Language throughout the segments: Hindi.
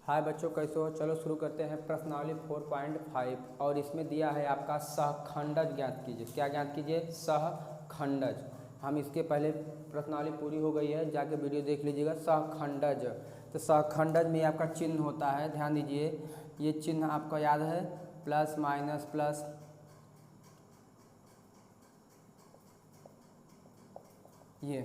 हाय बच्चों, कैसे हो? चलो शुरू करते हैं प्रश्नावली 4.5 और इसमें दिया है आपका सहखंडज ज्ञात कीजिए। क्या ज्ञात कीजिए? सहखंडज। हम इसके पहले प्रश्नावली पूरी हो गई है, जाके वीडियो देख लीजिएगा। सहखंडज, तो सहखंडज में आपका चिन्ह होता है, ध्यान दीजिए। ये चिन्ह आपको याद है, प्लस माइनस प्लस, ये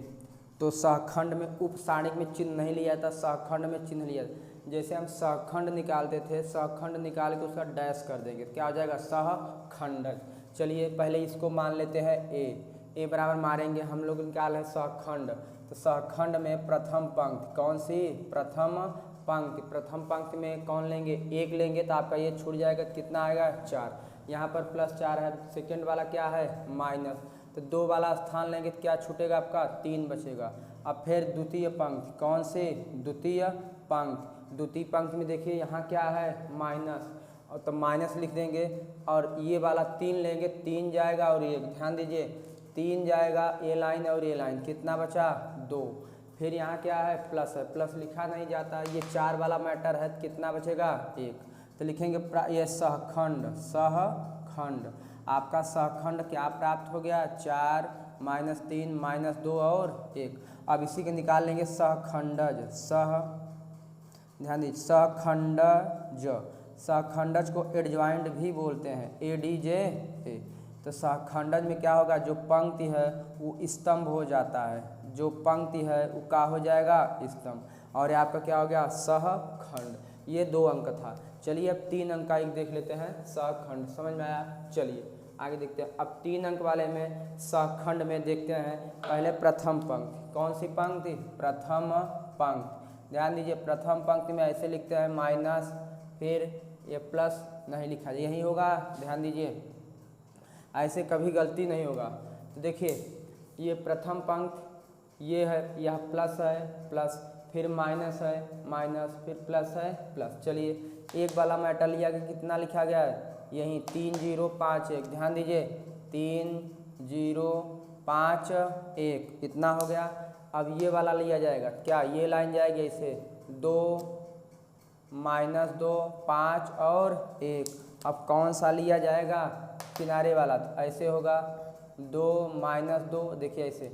तो सहखंड में उपसारणिक में चिन्ह नहीं लिया था, सहखंड में चिन्ह लिया। जैसे हम सहखंड निकालते थे, सहखंड निकाल के उसका डैश कर देंगे, क्या हो जाएगा? सहखंडज। चलिए पहले इसको मान लेते हैं ए बराबर मारेंगे, हम लोग निकाल है सहखंड। तो सहखंड में प्रथम पंक्ति कौन सी? प्रथम पंक्ति। प्रथम पंक्ति में कौन लेंगे? एक लेंगे तो आपका ये छूट जाएगा, कितना आएगा? 4। यहाँ पर +4 है, सेकेंड वाला क्या है? माइनस। तो 2 वाला स्थान लेंगे तो क्या छूटेगा आपका? 3 बचेगा। अब फिर द्वितीय पंक्ति कौन से? द्वितीय पंक्ति। द्वितीय पंक्ति में देखिए यहाँ क्या है? माइनस, और तो माइनस लिख देंगे। और ये वाला 3 लेंगे, 3 जाएगा और 1, ध्यान दीजिए 3 जाएगा, ये लाइन और ये लाइन, कितना बचा? 2। फिर यहाँ क्या है? प्लस है, प्लस लिखा नहीं जाता, ये 4 वाला मैटर है, कितना बचेगा? 1। तो लिखेंगे ये सहखंड, सहखंड। आपका सहखंड क्या प्राप्त हो गया? 4 -3 -2 और 1। अब इसी के निकाल लेंगे सहखंडज। ध्यान दीजिए सहखंडज। सहखंडज को एडजॉइंट भी बोलते हैं, ADJ। तो सहखंडज में क्या होगा? जो पंक्ति है वो स्तंभ हो जाता है, जो पंक्ति है वो क्या हो जाएगा? स्तंभ। और आपका क्या हो गया? सहखंड। ये 2 अंक था। चलिए अब 3 अंक का एक देख लेते हैं, सहखंड। समझ में आया? चलिए आगे देखते हैं। अब 3 अंक वाले में सहखंड में देखते हैं, पहले प्रथम पंक्ति। कौन सी पंक्ति? प्रथम पंक्ति। ध्यान दीजिए प्रथम पंक्ति में ऐसे लिखते हैं माइनस, फिर ये प्लस नहीं लिखा, यही होगा, ध्यान दीजिए ऐसे कभी गलती नहीं होगा। तो देखिए ये प्रथम पंक्ति, ये है, यह प्लस है, प्लस, फिर माइनस है, माइनस, फिर प्लस है, प्लस। चलिए एक वाला मैटर लिया कि कितना लिखा गया है? यहीं 3 0 5 1, ध्यान दीजिए 3 0 5 1, इतना हो गया। अब ये वाला लिया जाएगा, क्या ये लाइन जाएगी ऐसे 2 -2 5 और 1। अब कौन सा लिया जाएगा? किनारे वाला। तो ऐसे होगा 2 -2, देखिए ऐसे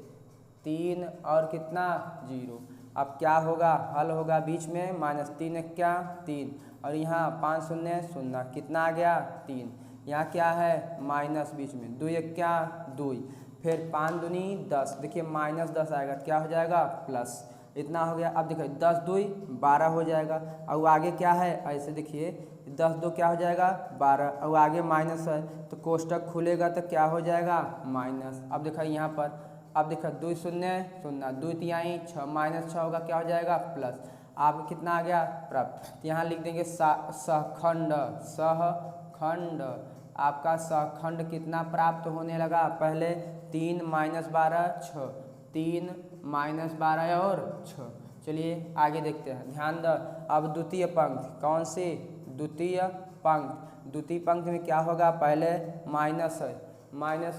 3 और कितना? 0। अब क्या होगा? हल होगा, बीच में -3 क्या? 3, और यहाँ 5 0 0, कितना आ गया? 3। यहाँ क्या है? माइनस बीच में, 2 1 क्या? 2। फिर 5 दूनी 10, देखिए -10 आएगा, क्या हो जाएगा? प्लस, इतना हो गया। अब देखिए 10 2 12 हो जाएगा, और आगे क्या है? ऐसे देखिए 10 2 क्या हो जाएगा? 12, और आगे माइनस है तो कोष्टक खुलेगा तो क्या हो जाएगा? माइनस। अब देखिए यहाँ पर, अब देखो 2 0 0, 2 तिहाई 6, -6 होगा, क्या हो जाएगा? प्लस। आप कितना आ गया? प्राप्त। यहाँ लिख देंगे सहखंड, सहखंड। आपका सहखंड कितना प्राप्त होने लगा? पहले 3 -12 6, 3 -12 और 6। चलिए आगे देखते हैं, ध्यान दो। अब द्वितीय पंक्ति कौन सी? द्वितीय पंक्ति। द्वितीय पंक्ति में क्या होगा? पहले माइनस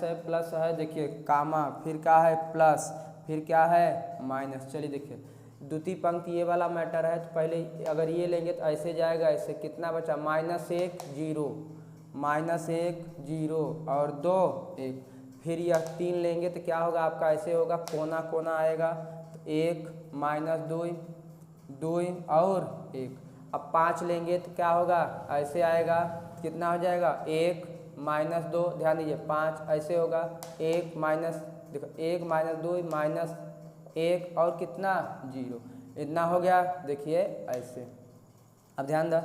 है, प्लस है, देखिए कामा, फिर क्या है? प्लस, फिर क्या है? माइनस। चलिए देखिए द्वितीय पंक्ति ये वाला मैटर है, तो पहले अगर ये लेंगे तो ऐसे जाएगा, ऐसे कितना बचा? -1 0, -1 0 और 2 1। फिर यह 3 लेंगे तो क्या होगा आपका? ऐसे होगा, कोना कोना आएगा, तो 1 -2 2 और 1। अब 5 लेंगे तो क्या होगा? ऐसे आएगा, कितना हो जाएगा? 1 -2, ध्यान दीजिए 5 ऐसे होगा, 1 माइनस, देखो 1 -2 -1 और कितना? 0, इतना हो गया। देखिए ऐसे, अब ध्यान दो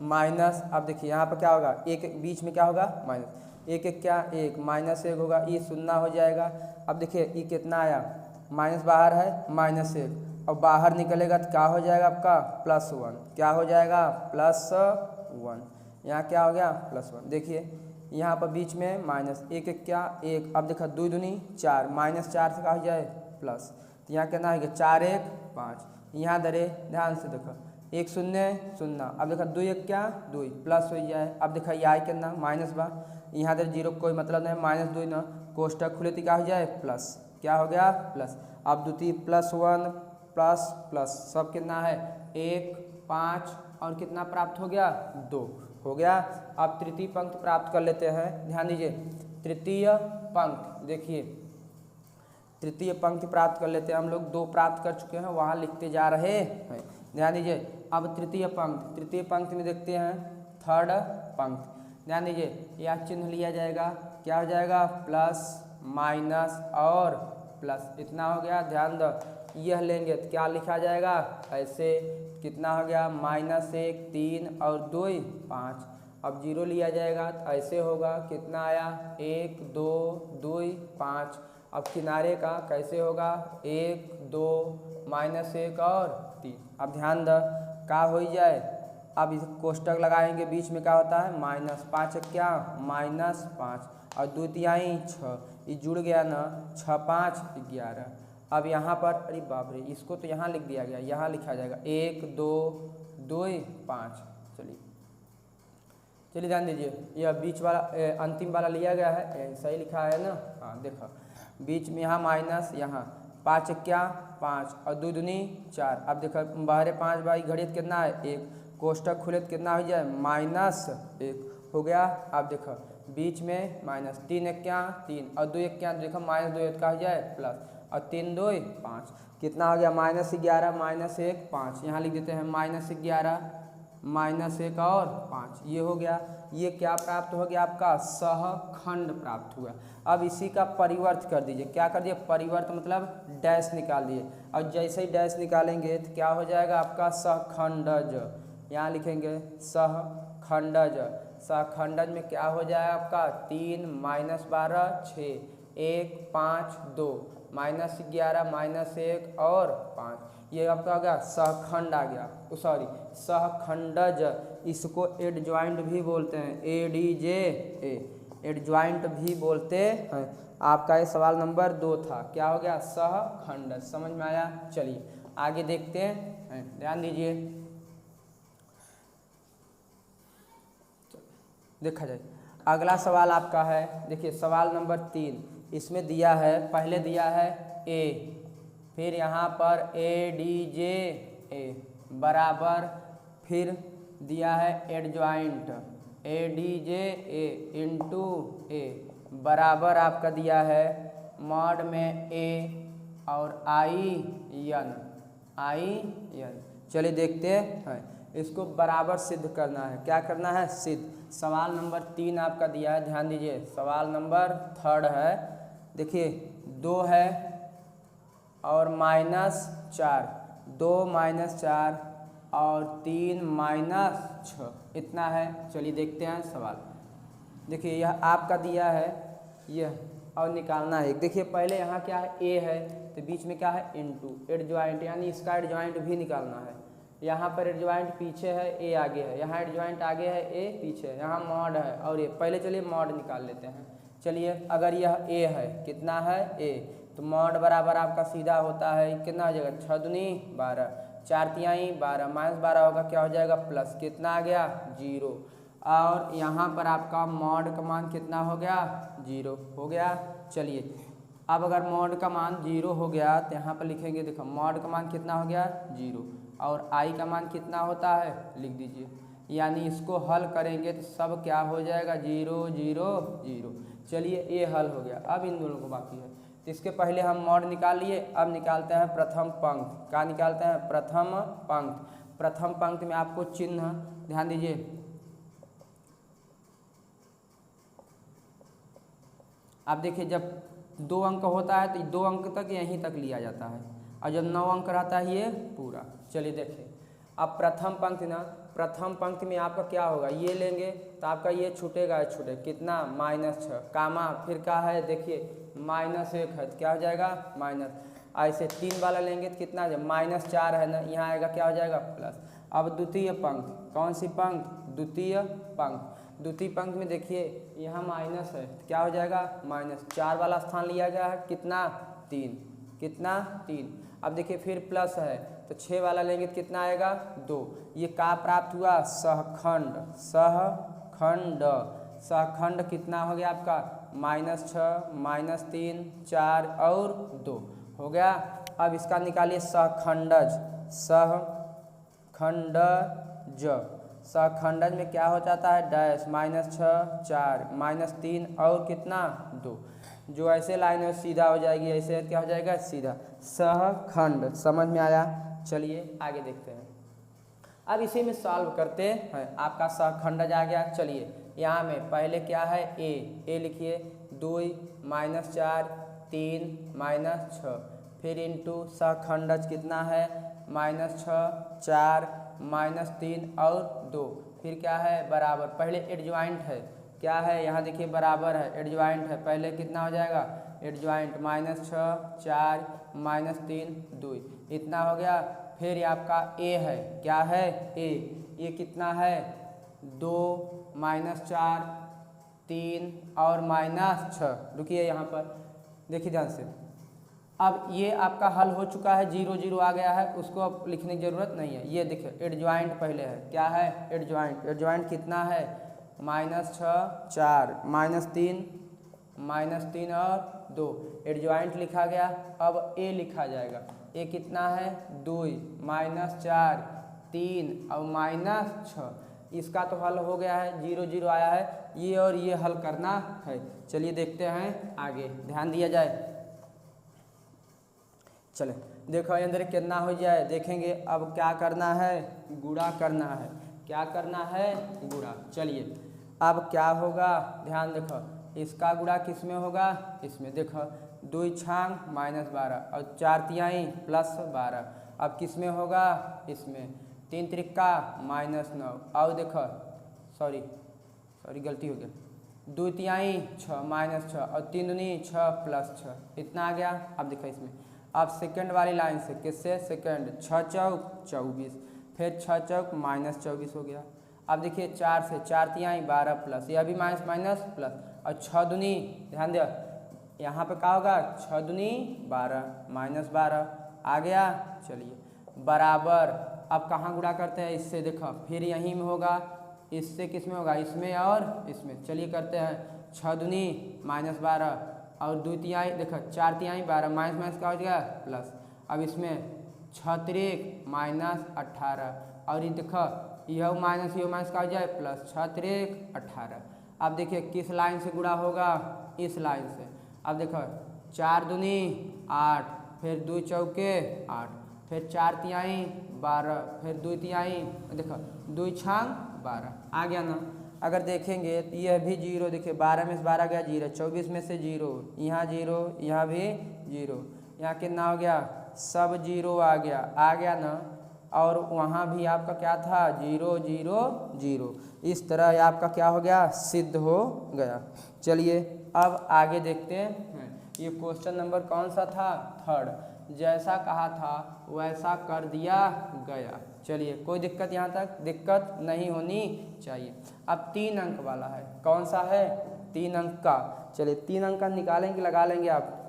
माइनस। अब देखिए यहाँ पर क्या होगा? एक बीच में क्या होगा? माइनस, 1 1 क्या? 1, -1 होगा, ये 0 हो जाएगा। अब देखिए ये कितना आया? माइनस बाहर है, -1, और बाहर निकलेगा तो क्या हो जाएगा आपका? +1। क्या हो जाएगा? +1। यहाँ क्या हो गया? +1। देखिए यहाँ पर बीच में माइनस, 1 1 क्या? 1। अब देखो 2 दूनी 4, -4 से क्या हो जाए? प्लस। तो यहाँ कितना है? 4 1 5। यहाँ दरे ध्यान से देखो 1 0 0। अब देखो 2 1 क्या? 2, प्लस हो जाए। अब देखो यहाँ कितना? माइनस बा, यहाँ दर 0 कोई मतलब नहीं, -2 ना, कोष्टक खुले तो क्या हो जाए? प्लस। क्या हो गया? प्लस। अब द्वितीय +1 प्लस प्लस सब कितना है? 1 5 और कितना प्राप्त हो गया 2 हो गया। अब तृतीय पंक्ति प्राप्त कर लेते हैं, ध्यान दीजिए तृतीय पंक्ति, देखिए तृतीय पंक्ति प्राप्त कर लेते हैं हम लोग, 2 प्राप्त कर चुके हैं वहाँ लिखते जा रहे हैं, ध्यान दीजिए। अब तृतीय पंक्ति में देखते हैं थर्ड पंक्ति, ध्यान दीजिए यह चिन्ह लिया जाएगा, क्या हो जाएगा प्लस माइनस और प्लस, इतना हो गया। ध्यान दो यह लेंगे तो क्या लिखा जाएगा ऐसे, कितना हो गया -1 3 और 2 5। अब 0 लिया जाएगा तो ऐसे होगा, कितना आया 1 2 2 5। अब किनारे का कैसे होगा 1 2 -1 और 3। अब ध्यान दो क्या हो जाए, अब इस कोष्टक लगाएंगे, बीच में क्या होता है -5 क्या -5 और 2 तिहाई 6, ये जुड़ गया ना 6 5 11। अब यहाँ पर अरे बाप रे, इसको तो यहाँ लिख दिया गया, यहाँ लिखा जाएगा 1 2 2 5। चलिए ध्यान दीजिए, यह बीच वाला अंतिम वाला लिया गया है, सही लिखा है ना, हाँ देखो बीच में यहाँ माइनस, यहाँ 5 क्या 5 और 2 दूनी 4। अब देखो बाहर 5 बाई घड़ित कितना है 1, कोष्टक खुले तो कितना हो जाए -1 हो गया। अब देखो बीच में -3 1 क्या 3 और 2 1 क्या, देखो -2 का हो जाए प्लस और 3 2 5, कितना हो गया -11 -1 5। यहाँ लिख देते हैं -11 -1 और 5, ये हो गया। ये क्या प्राप्त हो गया आपका सहखंड प्राप्त हुआ। अब इसी का परिवर्त कर दीजिए, क्या कर दिए परिवर्त मतलब डैश निकाल दिए, और जैसे ही डैश निकालेंगे तो क्या हो जाएगा आपका सहखंडज, यहाँ लिखेंगे सहखंडज। सहखंडज में क्या हो जाएगा आपका 3 -12 6 1 5 2 -11 -1 और 5, ये आपका आ गया सहखंड आ गया, सॉरी सहखंडज। इसको एडजॉइंट भी बोलते हैं, ADJ एडजॉइंट भी बोलते हैं। आपका ये सवाल नंबर 2 था, क्या हो गया सहखंडज, समझ में आया। चलिए आगे देखते हैं, ध्यान दीजिए देखा जाए। अगला सवाल आपका है, देखिए सवाल नंबर 3, इसमें दिया है, पहले दिया है A, फिर यहाँ पर ADJ बराबर, फिर दिया है एडजॉइंट ADJ इंटू A बराबर आपका दिया है मॉड में A और IN। चलिए देखते हैं, इसको बराबर सिद्ध करना है, क्या करना है सिद्ध। सवाल नंबर 3 आपका दिया है, ध्यान दीजिए सवाल नंबर 3 है, देखिए 2 है और -4, 2 -4 और 3 -6, इतना है। चलिए देखते हैं सवाल, देखिए यह आपका दिया है यह, और निकालना है। देखिए पहले यहाँ क्या है A है, तो बीच में क्या है इनटू एडजॉइंट, यानी इसका एडजॉइंट भी निकालना है। यहाँ पर एडजॉइंट पीछे है, A आगे है, यहाँ एडजॉइंट आगे है, A पीछे है, यहाँ मॉड है और ये पहले चलिए मॉड निकाल लेते हैं। चलिए अगर यह A है, कितना है A, तो मॉड बराबर आपका सीधा होता है कितना हो जाएगा 6 दूनी 12, 4 तिहाई 12 -12 होगा, क्या हो जाएगा प्लस, कितना आ गया 0। और यहाँ पर आपका मॉड का मान कितना हो गया 0 हो गया। चलिए अब अगर मॉड का मान 0 हो गया तो यहाँ पर लिखेंगे, देखो मॉड का मान कितना हो गया 0 और I का मान कितना होता है लिख दीजिए, यानी इसको हल करेंगे तो सब क्या हो जाएगा 0 0 0। चलिए ये हल हो गया। अब इन दोनों को बाकी है, तो इसके पहले हम मॉड निकाल लिए, अब निकालते हैं प्रथम पंक्ति। क्या निकालते हैं प्रथम पंक्ति। प्रथम पंक्ति में आपको चिन्ह ध्यान दीजिए, आप देखिए जब 2 अंक होता है तो 2 अंक तक यहीं तक लिया जाता है, और जब 9 अंक रहता है ये पूरा। चलिए देखिए अब प्रथम पंक्ति ना, प्रथम पंक्ति में आपका क्या होगा, ये लेंगे तो आपका ये छूटेगा, छूटे कितना -6 कामा, फिर क्या है देखिए -1 है तो क्या हो जाएगा माइनस, ऐसे 3 वाला लेंगे तो कितना -4 है ना, यहाँ आएगा क्या हो जाएगा प्लस। अब द्वितीय पंक्ति, कौन सी पंक्ति द्वितीय पंक्ति। द्वितीय पंक्ति में देखिए यहाँ माइनस है तो क्या हो जाएगा -4 वाला स्थान लिया गया है, कितना 3, कितना 3। अब देखिए फिर प्लस है तो 6 वाला लेंगे तो कितना आएगा 2। ये का प्राप्त हुआ सहखंड, सहखंड, सहखंड कितना हो गया आपका -6 -3 4 और 2 हो गया। अब इसका निकालिए सहखंडज, सहखंडज ज। सहखंडज में क्या हो जाता है डैश -6 4 -3 और कितना 2। जो ऐसे लाइन है सीधा हो जाएगी, ऐसे क्या हो जाएगा सीधा। सहखंड समझ में आया। चलिए आगे देखते हैं। अब इसी में सॉल्व करते हैं। आपका सहखंडज आ गया। चलिए यहाँ में पहले क्या है ए लिखिए 2 -4 3 -6 फिर इंटू सहखंडज कितना है -6 4 -3 और 2 फिर क्या है बराबर। पहले एडजॉइंट है क्या है यहाँ देखिए बराबर है एडजॉइंट है। पहले कितना हो जाएगा एडजॉइंट -6 4 -3 2 इतना हो गया। फिर आपका ए है क्या है ये कितना है 2 -4 3 और -6। रुकिए यहाँ पर देखिए ध्यान से। अब ये आपका हल हो चुका है 0 0 आ गया है, उसको अब लिखने की ज़रूरत नहीं है। ये देखिए एडजॉइंट पहले है क्या है एडजॉइंट कितना है -6 4 -3 और 2 एडजॉइंट लिखा गया। अब ए लिखा जाएगा। ए कितना है 2 -4 3 और -6। इसका तो हल हो गया है 0 0 आया है। ये और ये हल करना है। चलिए देखते हैं आगे, ध्यान दिया जाए। चले देखो अंदर कितना हो जाए देखेंगे। अब क्या करना है गुणा करना है। क्या करना है गुणा। चलिए अब क्या होगा ध्यान देखो। इसका गुणा किस में होगा इसमें देखो 2 छांग -12 और 4 तिहाई +12। अब किस में होगा इसमें 3 त्रिक्का -9 और देखो सॉरी गलती हो गया 2 तिहाई 6 -6 और 3 दूनी 6 +6 इतना आ गया। अब देखो इसमें अब सेकंड वाली लाइन से किससे सेकंड 6 चौक 24 फिर 6 चौक -24 हो गया। अब देखिए 4 से 4 तिहाई 12 प्लस यह भी माइनस प्लस और 6 दूनी ध्यान दिया यहाँ पे क्या होगा 6 दूनी 12 -12 आ गया। चलिए बराबर। अब कहाँ गुणा करते हैं इससे देखो फिर यहीं में होगा। इससे किस में होगा इसमें और इसमें। चलिए करते हैं 6 दूनी -12 और 2 तिहाई देखो 4 तिहाई 12 माइनस का हो जाएगा प्लस। अब इसमें 6 त्रिक -18 और ये देखो यह माइनस का हो जाए प्लस 6 त्रिक 18। अब देखिए किस लाइन से गुणा होगा इस लाइन से। अब देखो 4 दूनी 8 फिर 2 चौके 8 फिर 4 तिहाई 12 फिर 2 तिहाई देखो 2 छांग 12 आ गया ना। अगर देखेंगे तो यह भी 0 देखिए 12 में से 12 गया 0 24 में से 0 यहाँ 0 यहाँ भी 0 यहाँ कितना हो गया सब 0 आ गया ना। और वहाँ भी आपका क्या था 0 0 0। इस तरह आपका क्या हो गया सिद्ध हो गया। चलिए अब आगे देखते हैं। ये क्वेश्चन नंबर कौन सा था 3rd। जैसा कहा था वैसा कर दिया गया। चलिए कोई दिक्कत यहाँ तक दिक्कत नहीं होनी चाहिए। अब 3 अंक वाला है कौन सा है 3 अंक का। चलिए 3 अंक का निकालेंगे लगा लेंगे आप।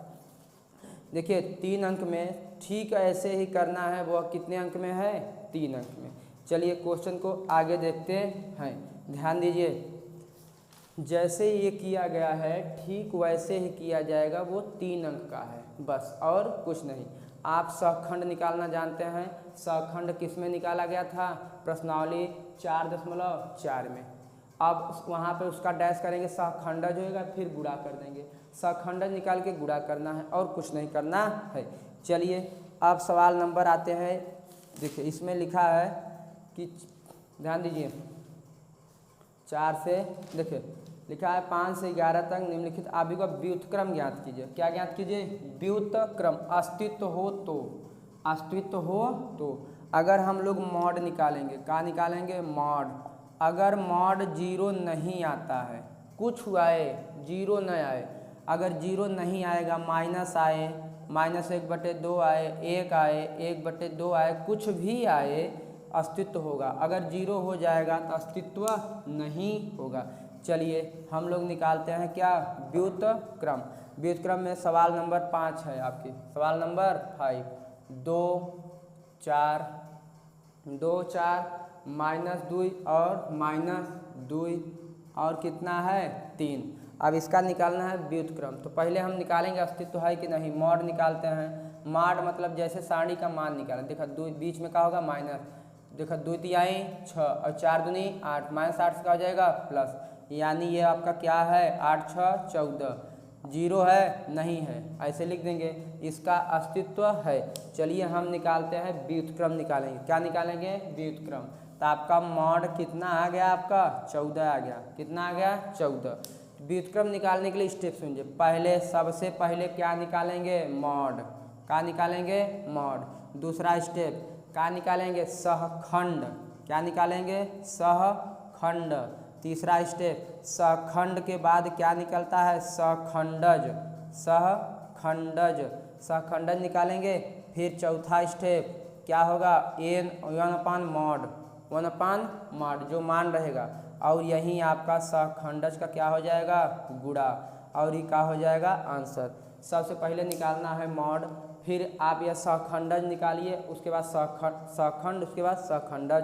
देखिए 3 अंक में ठीक ऐसे ही करना है। वो कितने अंक में है 3 अंक में। चलिए क्वेश्चन को आगे देखते हैं। ध्यान दीजिए जैसे ये किया गया है ठीक वैसे ही किया जाएगा। वो 3 अंक का है बस और कुछ नहीं। आप सहखंड निकालना जानते हैं। सहखंड किस में निकाला गया था प्रश्नावली 4.4 में। अब वहाँ पे उसका डैश करेंगे सहखंडज होएगा फिर गुणा कर देंगे। सहखंडज निकाल के गुणा करना है और कुछ नहीं करना है। चलिए अब सवाल नंबर आते हैं। देखिए इसमें लिखा है कि ध्यान दीजिए 4 से देखिए लिखा है 5 से 11 तक निम्नलिखित आव्यूह का व्युत्क्रम ज्ञात कीजिए। क्या ज्ञात कीजिए व्युत्क्रम। अस्तित्व हो तो अगर हम लोग मॉड निकालेंगे क्या निकालेंगे मॉड। अगर मॉड 0 नहीं आता है कुछ आए 0 न आए। अगर 0 नहीं आएगा माइनस आए -1/2 आए 1 आए 1/2 आए कुछ भी आए अस्तित्व होगा। अगर 0 हो जाएगा तो अस्तित्व नहीं होगा। चलिए हम लोग निकालते हैं क्या व्युत्क्रम। व्युत्क्रम में सवाल नंबर 5 है आपकी। सवाल नंबर 5 2 4 -2 और -2 और कितना है 3। अब इसका निकालना है व्युत्क्रम। तो पहले हम निकालेंगे अस्तित्व है कि नहीं। मॉड निकालते हैं। मॉड मतलब जैसे सारणी का मान निकालें। देखा 2 बीच में क्या होगा देखो 2 तिहाई 6 और 4 दूनी 8, -8 से क्या हो जाएगा प्लस, यानी ये आपका क्या है 8 6 14, जीरो है नहीं है, ऐसे लिख देंगे, इसका अस्तित्व है। चलिए हम निकालते हैं व्युत्क्रम निकालेंगे, क्या निकालेंगे व्युत्क्रम। तो आपका मॉड कितना आ गया, आपका 14 आ गया, कितना आ गया 14। व्युत्क्रम निकालने के लिए स्टेप सुनिए, पहले सबसे पहले क्या निकालेंगे मॉड, क्या निकालेंगे मॉड। दूसरा स्टेप क्या निकालेंगे सहखंड, क्या निकालेंगे सहखंड। तीसरा स्टेप सहखंड के बाद क्या निकलता है सहखंडज, सहखंडज, सहखंडज निकालेंगे। फिर चौथा स्टेप क्या होगा एन 1/मॉड, 1/मॉड जो मान रहेगा, और यहीं आपका सहखंडज का क्या हो जाएगा गुणा, और ये क्या हो जाएगा आंसर। सबसे पहले निकालना है मॉड, फिर आप यह सहखंडज निकालिए, उसके बाद सहखंड, उसके बाद सहखंडज,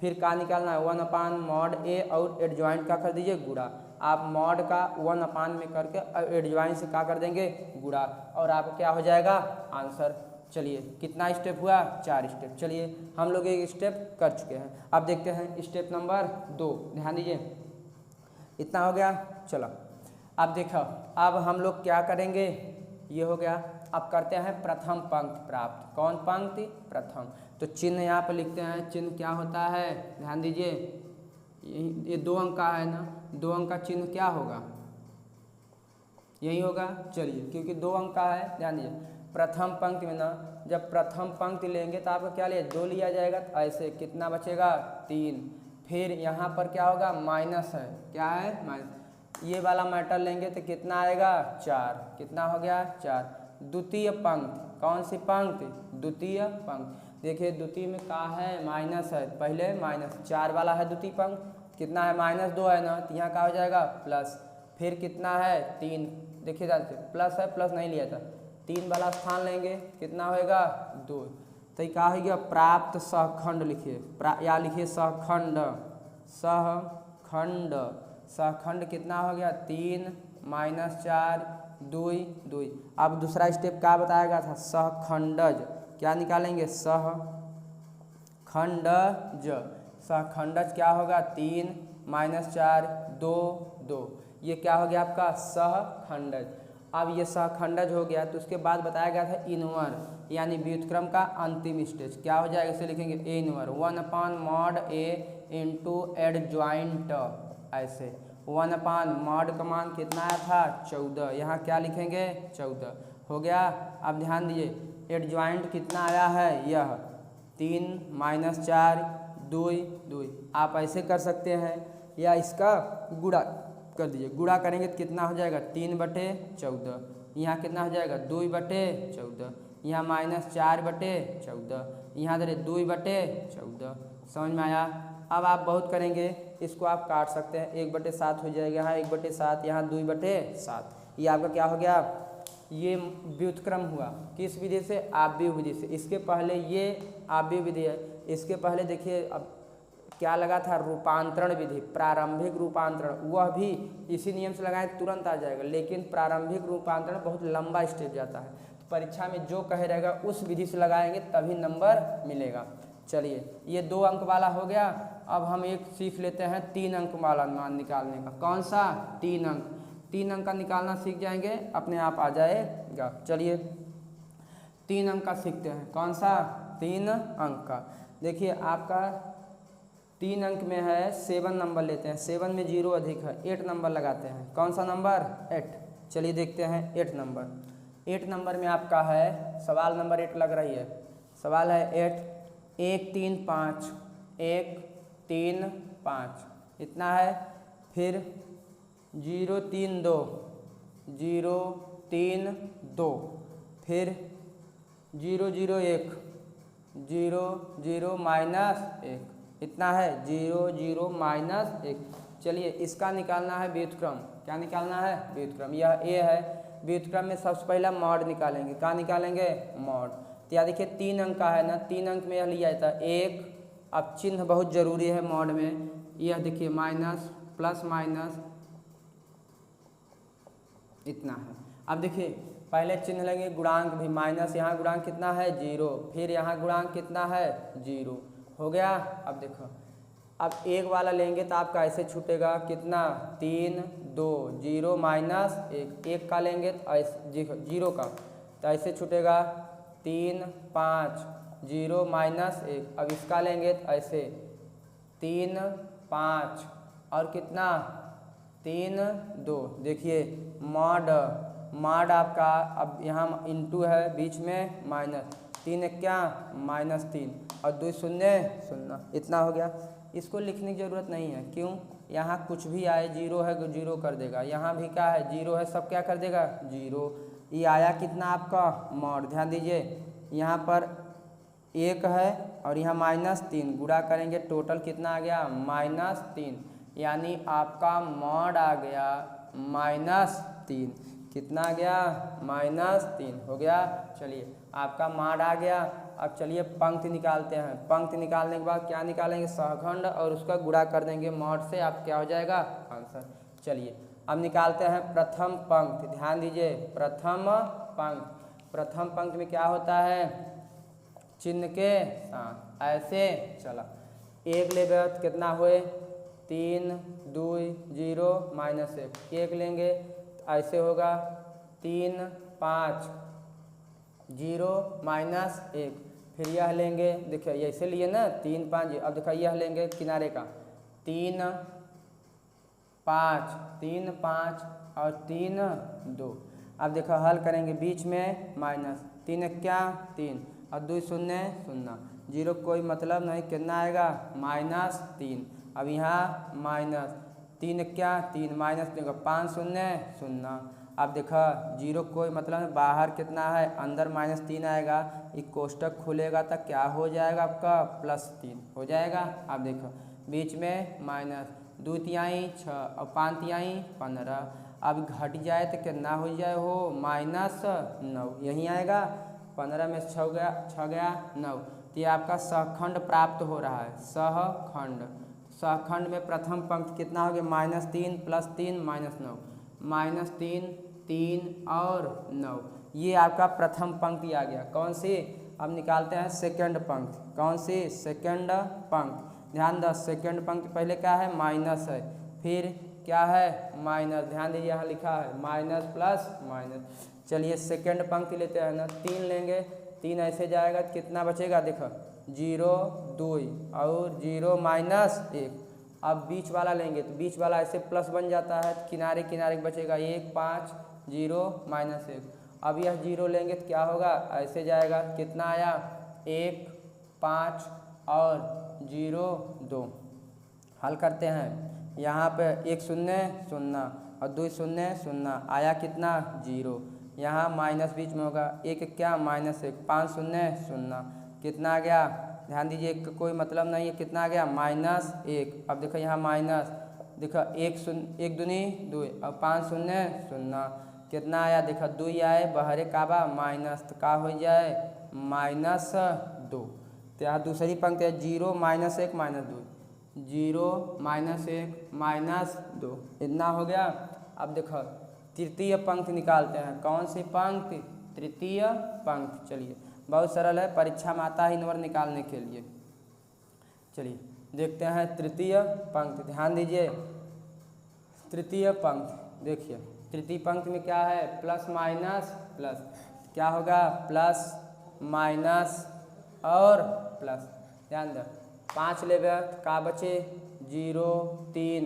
फिर क्या निकालना है 1/मॉड ए और एडजॉइंट का कर दीजिए गुणा। आप मॉड का 1/, में करके एडजॉइंट से क्या कर देंगे गुणा, और आपका क्या हो जाएगा आंसर। चलिए कितना स्टेप हुआ 4 स्टेप। चलिए हम लोग एक स्टेप कर चुके हैं, अब देखते हैं स्टेप नंबर 2, ध्यान दीजिए इतना हो गया। चलो अब देखो, अब हम लोग क्या करेंगे, ये हो गया। अब करते हैं प्रथम पंक्ति प्राप्त, कौन पंक्ति प्रथम। तो चिन्ह यहाँ पर लिखते हैं, चिन्ह क्या होता है ध्यान दीजिए, ये 2 अंक का है ना, 2 अंक का चिन्ह क्या होगा यही होगा। चलिए क्योंकि 2 अंक का है, ध्यान दीजिए प्रथम पंक्ति में ना, जब प्रथम पंक्ति लेंगे तो आपका क्या लिया 2 लिया जाएगा, तो ऐसे कितना बचेगा 3। फिर यहाँ पर क्या होगा माइनस है, क्या है माइनस, ये वाला मैटर लेंगे तो कितना आएगा 4, कितना हो गया 4। द्वितीय पंक्ति, कौन सी पंक्ति द्वितीय पंक्ति, देखिए द्वितीय में क्या है माइनस है, पहले माइनस 4 वाला है द्वितीय पंक्ति, कितना है -2 है ना, तो यहाँ क्या हो जाएगा प्लस, फिर कितना है 3, देखिए जानते प्लस है, प्लस नहीं लिया था, 3 वाला स्थान लेंगे कितना होएगा 2, तो क्या हो गया प्राप्त सहखंड लिखिए, या लिखिए सहखंड, सहखंड, सहखंड कितना हो गया 3 -4 2 2। अब दूसरा स्टेप क्या बताया गया था सहखंडज, क्या निकालेंगे सहखंडज, सहखंडज क्या होगा 3 -4 2 2, ये क्या हो गया आपका सहखंडज। अब ये सहखंडज हो गया, तो उसके बाद बताया गया था इनवर, यानी व्युत्क्रम का अंतिम स्टेज क्या हो जाएगा, इसे लिखेंगे ए इनवर 1/मॉड ए इंटू एडजॉइंट, ऐसे 1/मॉड का मान कितना आया था 14, यहाँ क्या लिखेंगे 14 हो गया। अब ध्यान दीजिए एडजॉइंट कितना आया है यह 3 -4 2 2, आप ऐसे कर सकते हैं या इसका गुणा कर दीजिए, गुणा करेंगे तो कितना हो जाएगा 3/14, यहाँ कितना हो जाएगा 2/14, यहाँ -4/14, यहाँ दे 2/14, समझ में आया। अब आप बहुत करेंगे, इसको आप काट सकते हैं, 1/7 हो जाएगा, यहाँ 1/7, यहाँ 2/7, ये आपका क्या हो गया, ये व्युत्क्रम हुआ किस विधि से आव्यूह विधि से। इसके पहले ये आव्यूह विधि है, इसके पहले देखिए अब क्या लगा था रूपांतरण विधि, प्रारंभिक रूपांतरण, वह भी इसी नियम से लगाए तुरंत आ जाएगा, लेकिन प्रारंभिक रूपांतरण बहुत लंबा स्टेप जाता है, तो परीक्षा में जो कहे रहेगा उस विधि से लगाएंगे तभी नंबर मिलेगा। चलिए ये 2 अंक वाला हो गया। अब हम एक सीख लेते हैं 3 अंक वाला मान निकालने का, कौन सा 3 अंक, 3 अंक का निकालना सीख जाएंगे अपने आप आ जाएगा। चलिए 3 अंक का सीखते हैं, कौन सा 3 अंक का। देखिए आपका 3 अंक में है 7 नंबर लेते हैं, 7 में 0 अधिक है, 8 नंबर लगाते हैं, कौन सा नंबर 8। चलिए देखते हैं 8 नंबर, 8 नंबर में आपका है सवाल नंबर 8 लग रही है, सवाल है 8 1 3 5 1 3 5 इतना है, फिर 0 3 2 0 3 2, फिर 0 0 1 0 0 -1 इतना है 0 0 -1। चलिए इसका निकालना है व्युत्क्रम, क्या निकालना है व्युत्क्रम, यह ए है, व्युत्क्रम में सबसे पहला मॉड निकालेंगे, क्या निकालेंगे मॉड। तो यहाँ देखिए 3 अंक का है ना, 3 अंक में यह लिया जाता है 1, अब चिन्ह बहुत जरूरी है मॉड में, यह देखिए माइनस प्लस माइनस इतना है। अब देखिए पहले चिन्ह लेंगे गुणांक भी, माइनस यहाँ गुणांक कितना है 0, फिर यहाँ गुणांक कितना है 0, हो गया। अब देखो, अब एक वाला लेंगे तो आपका ऐसे छूटेगा कितना, 3 2 0 माइनस 1, एक का लेंगे तो ऐसे जीरो का तो ऐसे छूटेगा 3 5 0 माइनस 1। अब इसका लेंगे तो ऐसे 3 5 और कितना 3 2। देखिए मॉड आपका, अब यहाँ इंटू है बीच में माइनस, 3 क्या -3 और 2 शून्य 0, इतना हो गया। इसको लिखने की ज़रूरत नहीं है, क्यों, यहाँ कुछ भी आए जीरो है तो जीरो कर देगा, यहाँ भी क्या है जीरो है, सब क्या कर देगा जीरो। ये आया कितना आपका मॉड, ध्यान दीजिए यहाँ पर 1 है और यहाँ -3, गुणा करेंगे टोटल कितना आ गया -3, यानी आपका मॉड आ गया -3। कितना आ गया -3 हो गया। चलिए आपका मॉड आ गया। अब चलिए पंक्ति निकालते हैं। पंक्ति निकालने के बाद क्या निकालेंगे, सहखंड और उसका गुणा कर देंगे मॉड से, आप क्या हो जाएगा आंसर। चलिए अब निकालते हैं प्रथम पंक्ति। ध्यान दीजिए प्रथम पंक्ति, प्रथम पंक्ति में क्या होता है, चिन्ह के साथ ऐसे चला। एक लेंगे तो कितना हुए 3 2 0 -1, एक लेंगे तो ऐसे होगा 3 5 0 -1। फिर यह लेंगे, देखिए ऐसे लिए ना 3 5, अब देखो यह लेंगे किनारे का 3 5 3 5 और 3 2। अब देखो हल करेंगे, बीच में माइनस, 3 क्या 3 और 2 शून्य 0, जीरो कोई मतलब नहीं, कितना आएगा -3। अब यहाँ -3 क्या 3 -3 5 शून्य 0। अब देखो जीरो कोई मतलब नहीं, बाहर कितना है अंदर -3 आएगा, ये कोष्टक खुलेगा तो क्या हो जाएगा आपका +3 हो जाएगा। अब देखो बीच में माइनस, 2 तिहाई 6 और 5 तिहाई 15, अब घट जाए तो कितना हो जाए हो -9, यहीं आएगा 15 में 6 गया 9, तो ये आपका सहखंड प्राप्त हो रहा है। सहखंड, सहखंड में प्रथम पंक्ति कितना हो गया -3 + 3 -9, -3 3 और 9, ये आपका प्रथम पंक्ति आ गया। कौन सी, अब निकालते हैं सेकंड पंक्ति। कौन सी, सेकंड पंक्ति। ध्यान दो सेकंड पंक्ति पहले क्या है माइनस है, फिर क्या है माइनस, ध्यान दीजिए यहाँ लिखा है माइनस प्लस माइनस। चलिए सेकंड पंक्ति लेते हैं ना, 3 लेंगे, 3 ऐसे जाएगा तो कितना बचेगा, देखो 0 2 और 0 -1। अब बीच वाला लेंगे तो बीच वाला ऐसे प्लस बन जाता है, तो किनारे किनारे बचेगा 1 5 0 -1। अब यह 0 लेंगे तो क्या होगा, ऐसे जाएगा, कितना आया 1 5 और 0 2। हल करते हैं, यहाँ पे 1 शून्य 0 और 2 शून्य 0, आया कितना 0, यहाँ माइनस बीच में होगा, 1 क्या -1, 5 शून्य 0, कितना आ गया, ध्यान दीजिए एक कोई मतलब नहीं है, कितना आ गया -1। अब देखो यहाँ माइनस, देखो 1 दूनी 2 और 5 शून्य 0, कितना आया, देखो 2 आए बहरे काबा माइनस, तो का हो जाए -2। तो यहाँ दूसरी पंक्ति है 0 -1 -2, 0 -1 -2, इतना हो गया। अब देखो तृतीय पंक्ति निकालते हैं। कौन सी पंक्ति, तृतीय पंक्ति। चलिए बहुत सरल है, परीक्षा में आता है नंबर निकालने के लिए। चलिए देखते हैं तृतीय पंक्ति। ध्यान दीजिए तृतीय पंक्ति, देखिए तृतीय पंक्ति में क्या है, प्लस माइनस प्लस, क्या होगा प्लस माइनस और प्लस। ध्यान दो 5 लेंगे तो का बचे 0 3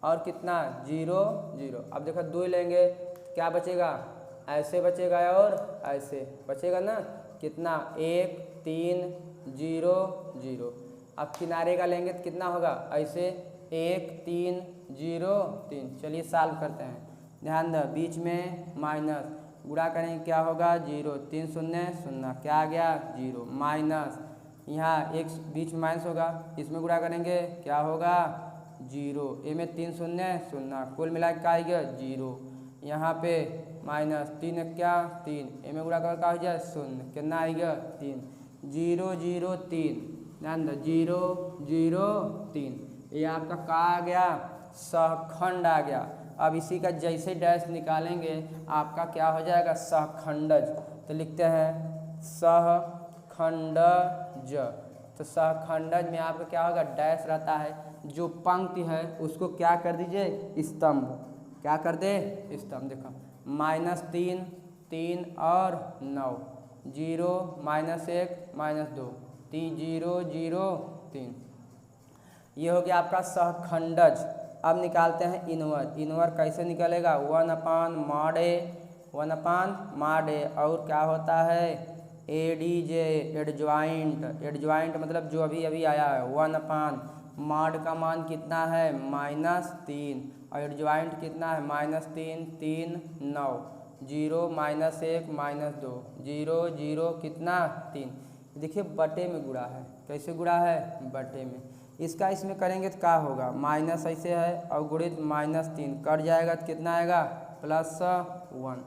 और कितना 0 0। अब देखो 2 लेंगे तो क्या बचेगा, ऐसे बचेगा और ऐसे बचेगा ना, कितना 1 3 0 0। अब किनारे का लेंगे तो कितना होगा, ऐसे 1 3 0 3। चलिए सॉल्व करते हैं। ध्यान दो बीच में माइनस, गुणा करेंगे क्या होगा 0 3 शून्य 0, क्या आ गया 0 माइनस, यहाँ एक बीच में माइनस होगा, इसमें गुणा करेंगे क्या होगा 0, ए में 3 शून्य 0, कुल मिला के क्या आएगा 0। यहाँ पे माइनस 3 क्या 3, ए में गुणा कर का हो जाए 0, कितना आएगा 3, 0 0 3। ध्यान दो 0 0 3, ये आपका का आ गया सहखंड आ गया। अब इसी का जैसे डैश निकालेंगे आपका क्या हो जाएगा सहखंडज। तो लिखते हैं सहखंडज, तो सहखंडज में आपका क्या होगा, डैश रहता है, जो पंक्ति है उसको क्या कर दीजिए, स्तंभ, क्या कर दे, स्तंभ। देखो -3 3 और 9, 0 -1 -2 3 0 0 3, ये हो गया आपका सहखंडज। अब निकालते हैं इनवर। इनवर कैसे निकलेगा, 1/mod A, 1/mod A, और क्या होता है, ADJ, एडजॉइंट। एडजॉइंट मतलब जो अभी अभी आया है, 1/mod का मान कितना है, -3, और एडजॉइंट कितना है, -3 3 9, 0 -1 -2 0 0 कितना 3। देखिए बटे में गुणा है, कैसे गुणा है, बटे में। इसका इसमें करेंगे तो क्या होगा, माइनस ऐसे है और गुणित -3 कट जाएगा तो कितना आएगा, +1।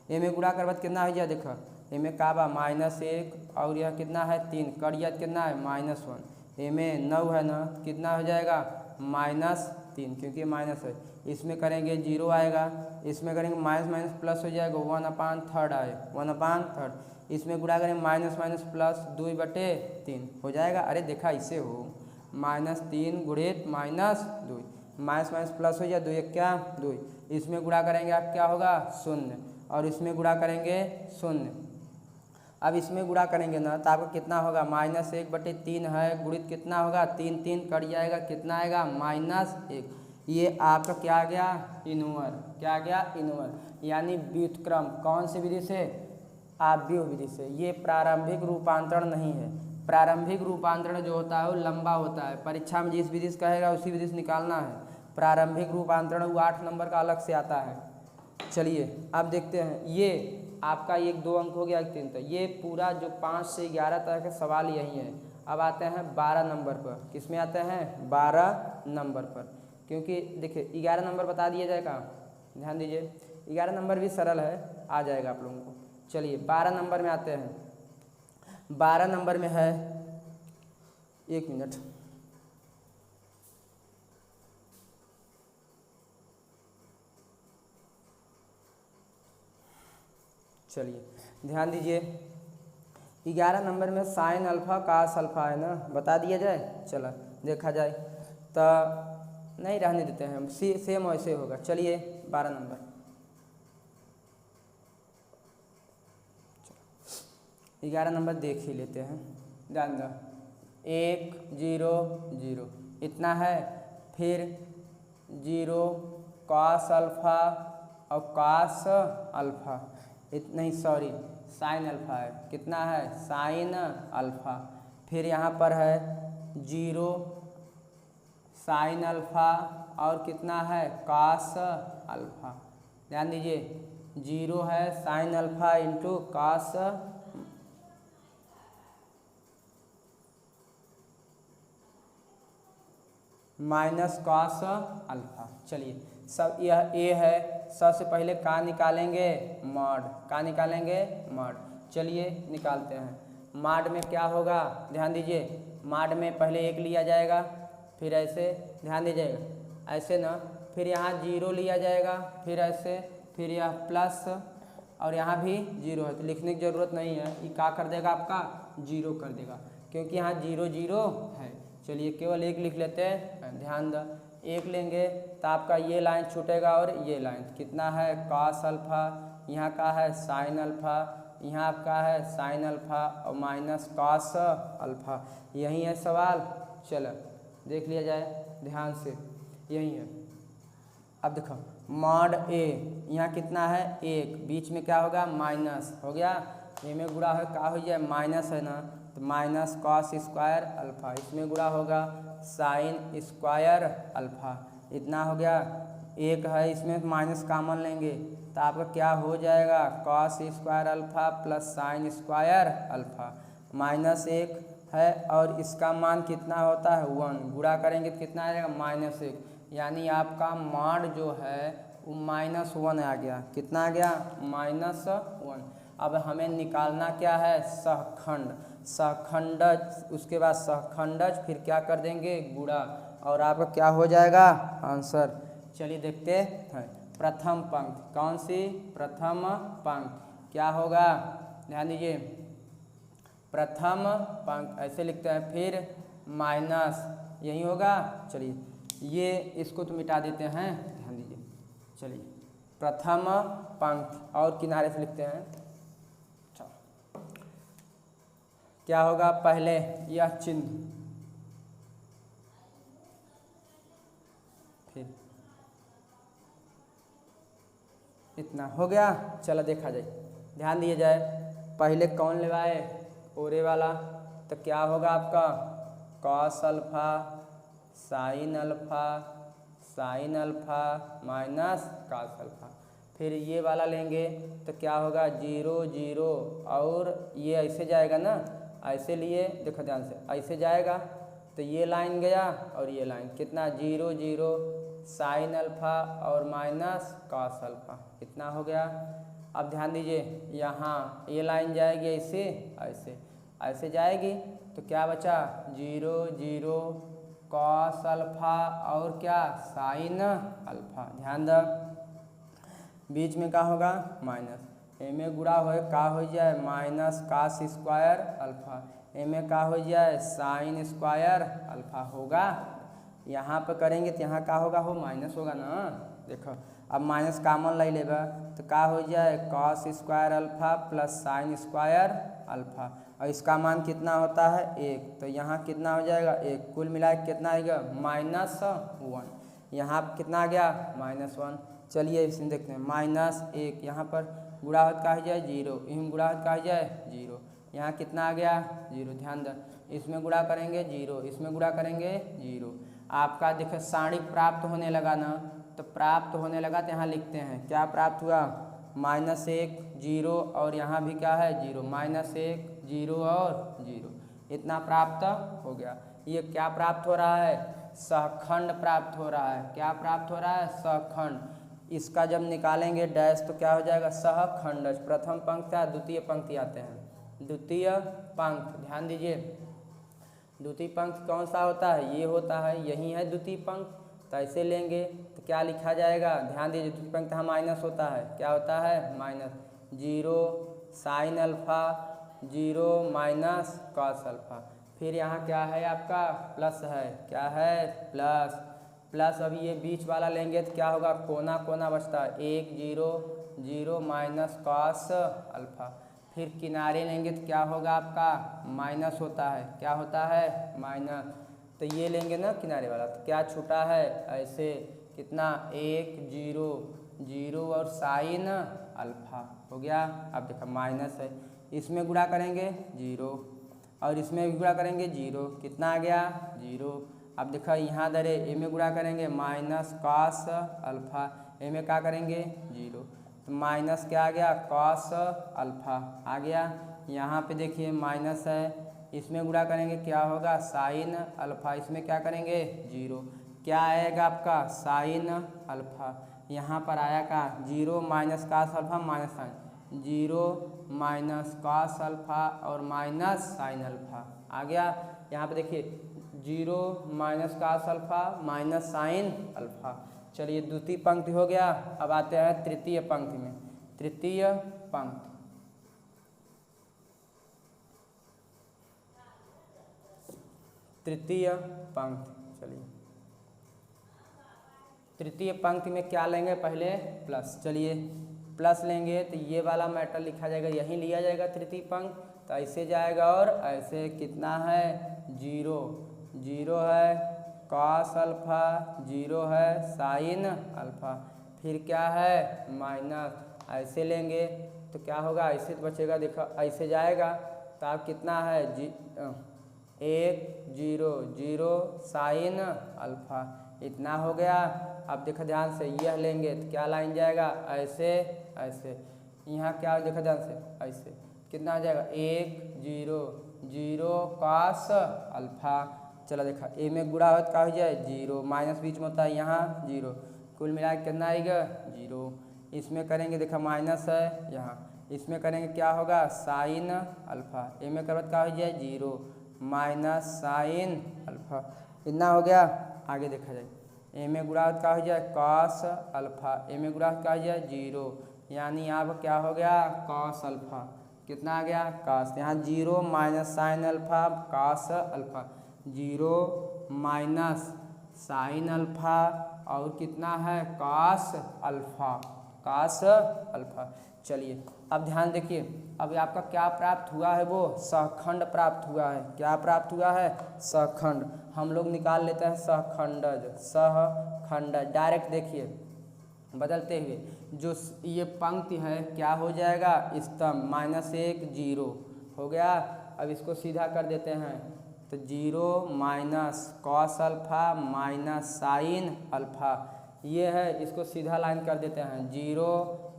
ए में गुणा करवा कितना हो जाए, देखो ए में का बा -1 और यह कितना है 3, कट गया तो कितना है -1। ए में 9 है ना, कितना हो जाएगा -3, क्योंकि माइनस है। इसमें करेंगे 0 आएगा, इसमें करेंगे माइनस माइनस प्लस हो जाएगा, 1/3 आए, 1/3। इसमें गुणा करेंगे माइनस माइनस प्लस 2/3 हो जाएगा। अरे देखा इसे हो, -3 गुणित -2, माइनस माइनस प्लस हो जाए, 2 1 क्या 2, इसमें गुणा करेंगे आप क्या होगा 0, और इसमें गुणा करेंगे 0। अब इसमें गुणा करेंगे ना तो आपका कितना होगा, -1/3 है, गुणित कितना होगा 3 3 कट जाएगा, कितना आएगा -1। ये आपका क्या आ गया, इनवर। क्या आ गया, इनवर, यानी व्युत्क्रम। कौन सी विधि से, आव्यूह विधि से। ये प्रारंभिक रूपांतरण नहीं है। प्रारंभिक रूपांतरण जो होता है वो लंबा होता है, परीक्षा में जिस विधि से कहेगा उसी विधि से निकालना है। प्रारंभिक रूपांतरण वो 8 नंबर का अलग से आता है। चलिए अब देखते हैं, ये आपका 1 2 अंक हो गया, 1 3, तो ये पूरा जो 5 से 11 तक के सवाल यही है। अब आते हैं 12 नंबर पर। किस में आते हैं, 12 नंबर पर, क्योंकि देखिए 11 नंबर बता दिया जाएगा, ध्यान दीजिए 11 नंबर भी सरल है, आ जाएगा आप लोगों को। चलिए 12 नंबर में आते हैं। 12 नंबर में है, 1 मिनट, चलिए ध्यान दीजिए। 11 नंबर में साइन अल्फा कास अल्फा है ना, बता दिया जाए, चला देखा जाए तो नहीं रहने देते हैं हम, सेम वैसे होगा। चलिए 12 नंबर, 11 नंबर देख ही लेते हैं, ध्यान दो। 1 0 0 इतना है, फिर 0 कॉस अल्फा और कॉस अल्फा, नहीं सॉरी साइन अल्फा है, कितना है साइन अल्फा। फिर यहाँ पर है 0 साइन अल्फा और कितना है कॉस अल्फा। ध्यान दीजिए 0 है sine alpha into cos minus cos alpha. चलिए सब यह ए है, सबसे पहले का निकालेंगे मॉड, का निकालेंगे मॉड। चलिए निकालते हैं। मॉड में क्या होगा, ध्यान दीजिए, मॉड में पहले 1 लिया जाएगा, फिर ऐसे ध्यान दीजिएगा, ऐसे ना, फिर यहाँ 0 लिया जाएगा, फिर ऐसे, फिर यह प्लस, और यहाँ भी 0 है तो लिखने की ज़रूरत नहीं है, ये क्या कर देगा आपका 0 कर देगा, क्योंकि यहाँ 0 0 है। चलिए केवल 1 लिख लेते हैं, ध्यान दो 1 लेंगे तो आपका ये लाइन छूटेगा और ये लाइन कितना है कॉस अल्फा, यहाँ का है साइन अल्फा, यहाँ आपका है साइन अल्फा और माइनस कॉस अल्फा। यही है सवाल, चलो देख लिया जाए ध्यान से, यही है। अब देखो मॉड ए, यहाँ कितना है 1, बीच में क्या होगा माइनस हो गया, ए में गुणा है का हो जाए माइनस है ना, तो माइनस कॉस स्क्वायर अल्फा, इसमें गुणा होगा साइन स्क्वायर अल्फा, इतना हो गया। 1 है इसमें माइनस कॉमन लेंगे तो आपका क्या हो जाएगा cos square alpha plus sine square alpha, -1 है और इसका मान कितना होता है 1, गुणा करेंगे तो कितना आएगा -1, यानी आपका मॉड जो है वो -1 आ गया। कितना आ गया -1। अब हमें निकालना क्या है सहखंड, सहखंडज, उसके बाद सहखंडज, फिर क्या कर देंगे गुणा, और आपका क्या हो जाएगा आंसर। चलिए देखते हैं प्रथम पंक्ति, कौन सी प्रथम पंक्ति क्या होगा, ध्यान दीजिए प्रथम पंक्ति ऐसे लिखते हैं, फिर माइनस यही होगा। चलिए ये इसको तो मिटा देते हैं, ध्यान दीजिए। चलिए प्रथम पंक्ति और किनारे से लिखते हैं। क्या होगा, पहले यह चिन्ह, फिर इतना हो गया। चलो देखा जाए, ध्यान दिया जाए। पहले कौन लगाए, ओरे वाला, तो क्या होगा आपका cos alpha sine alpha minus cos alpha. फिर ये वाला लेंगे तो क्या होगा 0 0, और ये ऐसे जाएगा ना, ऐसे लिए देखो ध्यान से, ऐसे जाएगा तो ये लाइन गया और ये लाइन कितना 0 0 साइन अल्फा और माइनस कॉस अल्फा, इतना हो गया। अब ध्यान दीजिए, यहाँ ये लाइन जाएगी ऐसे ऐसे ऐसे जाएगी तो क्या बचा 0 0 कॉस अल्फा और क्या साइन अल्फा। ध्यान दो, बीच में क्या होगा माइनस, एमे गुणा हो का हो जाए माइनस कास स्क्वायर अल्फा, एमे का हो जाए साइन स्क्वायर अल्फा होगा। यहाँ पे करेंगे तो यहाँ का होगा, हो माइनस होगा ना। देखो अब माइनस कॉमन ले लेगा तो का हो जाए cos square alpha plus sine square alpha, और इसका मान कितना होता है 1, तो यहाँ कितना हो जाएगा 1, कुल मिला के कितना आएगा -1। यहाँ कितना आ गया -1। चलिए इसमें देखते हैं -1, यहाँ पर गुणा होता का हो जाए 0, इसमें गुणा होता का हो जाए 0, यहाँ कितना आ गया 0। ध्यान दें, इसमें गुणा करेंगे 0, इसमें गुणा करेंगे 0। आपका देखो सारणी प्राप्त होने लगा ना, तो प्राप्त होने लगा तो यहाँ लिखते हैं क्या प्राप्त हुआ -1 0, और यहाँ भी क्या है 0, -1 0 और 0, इतना प्राप्त हो गया। ये क्या प्राप्त हो रहा है, सहखंड प्राप्त हो रहा है। क्या प्राप्त हो रहा है, सहखंड। इसका जब निकालेंगे डैश तो क्या हो जाएगा सहखंड। प्रथम पंक्ति द्वितीय पंक्ति आते हैं, द्वितीय पंक्ति ध्यान दीजिए। द्वितीय पंक्ति कौन सा होता है, ये होता है, यही है द्वितीय पंक्ति। तो ऐसे लेंगे तो क्या लिखा जाएगा, ध्यान दीजिए, द्वितीय पंक्ति यहाँ माइनस होता है, क्या होता है -0 sine alpha 0 minus cos alpha. फिर यहाँ क्या है आपका प्लस है, क्या है प्लस। अभी ये बीच वाला लेंगे तो क्या होगा, कोना कोना बचता है 1 0 0 माइनस कॉस अल्फा। फिर किनारे लेंगे तो क्या होगा आपका माइनस होता है, क्या होता है माइनस। तो ये लेंगे ना किनारे वाला तो क्या छूटा है ऐसे, कितना 1 0 0 और साइन अल्फा हो गया। अब देखो माइनस है, इसमें गुणा करेंगे 0 और इसमें भी गुणा करेंगे 0, कितना आ गया 0। अब देखो यहाँ दरे ए में गुणा करेंगे माइनस कॉस अल्फा, ए में क्या करेंगे 0, तो माइनस क्या आ गया कॉस अल्फा आ गया। यहाँ पे देखिए माइनस है, इसमें गुणा करेंगे क्या होगा साइन अल्फा, इसमें क्या करेंगे 0, क्या आएगा आपका साइन अल्फा। यहाँ पर आया का 0 minus cos alpha minus sine, 0 minus cos alpha और माइनस साइन अल्फा आ गया। यहाँ पे देखिए 0 minus cos alpha minus sine alpha. चलिए द्वितीय पंक्ति हो गया। अब आते हैं तृतीय पंक्ति में। तृतीय पंक्ति, तृतीय पंक्ति, चलिए तृतीय पंक्ति में क्या लेंगे पहले प्लस। चलिए प्लस लेंगे तो ये वाला मैटर लिखा जाएगा, यहीं लिया जाएगा तृतीय पंक्ति, तो ऐसे जाएगा और ऐसे कितना है 0 0 है कॉस अल्फा 0 है साइन अल्फा, फिर क्या है माइनस, ऐसे लेंगे तो क्या होगा ऐसे तो बचेगा, देखो ऐसे जाएगा तो आप कितना है 1 0 0 साइन अल्फा, इतना हो गया। अब देखो ध्यान से यह लेंगे तो क्या लाइन जाएगा ऐसे ऐसे, यहाँ क्या देखो ध्यान से ऐसे, कितना आ जाएगा 1 0 0 कॉस अल्फा। चलो देखा ए में गुणा हो क्या हो जाए 0, माइनस बीच में होता है यहाँ 0, कुल मिला के कितना आएगा 0। इसमें करेंगे देखा माइनस है यहाँ, इसमें करेंगे क्या होगा साइन अल्फा, ए में करवत क्या हो जाए 0 माइनस साइन अल्फा, इतना हो गया। आगे देखा जाए ए में गुणा क्या हो जाए कॉस अल्फा, ए में गुणा क्या हो जाए 0, यानी यहाँ पर क्या हो गया कॉस अल्फा, कितना आ गया कास, यहाँ 0 minus sine alpha cos alpha, 0 minus sine alpha और कितना है कास अल्फा, कास अल्फा। चलिए अब ध्यान देखिए, अब आपका क्या प्राप्त हुआ है, वो सहखंड प्राप्त हुआ है। क्या प्राप्त हुआ है, सहखंड। हम लोग निकाल लेते हैं सहखंडज, सहखंडज डायरेक्ट देखिए बदलते हुए, जो ये पंक्ति है क्या हो जाएगा स्तंभ, -1 0 हो गया। अब इसको सीधा कर देते हैं तो 0 minus cos alpha minus sine alpha, ये है, इसको सीधा लाइन कर देते हैं, 0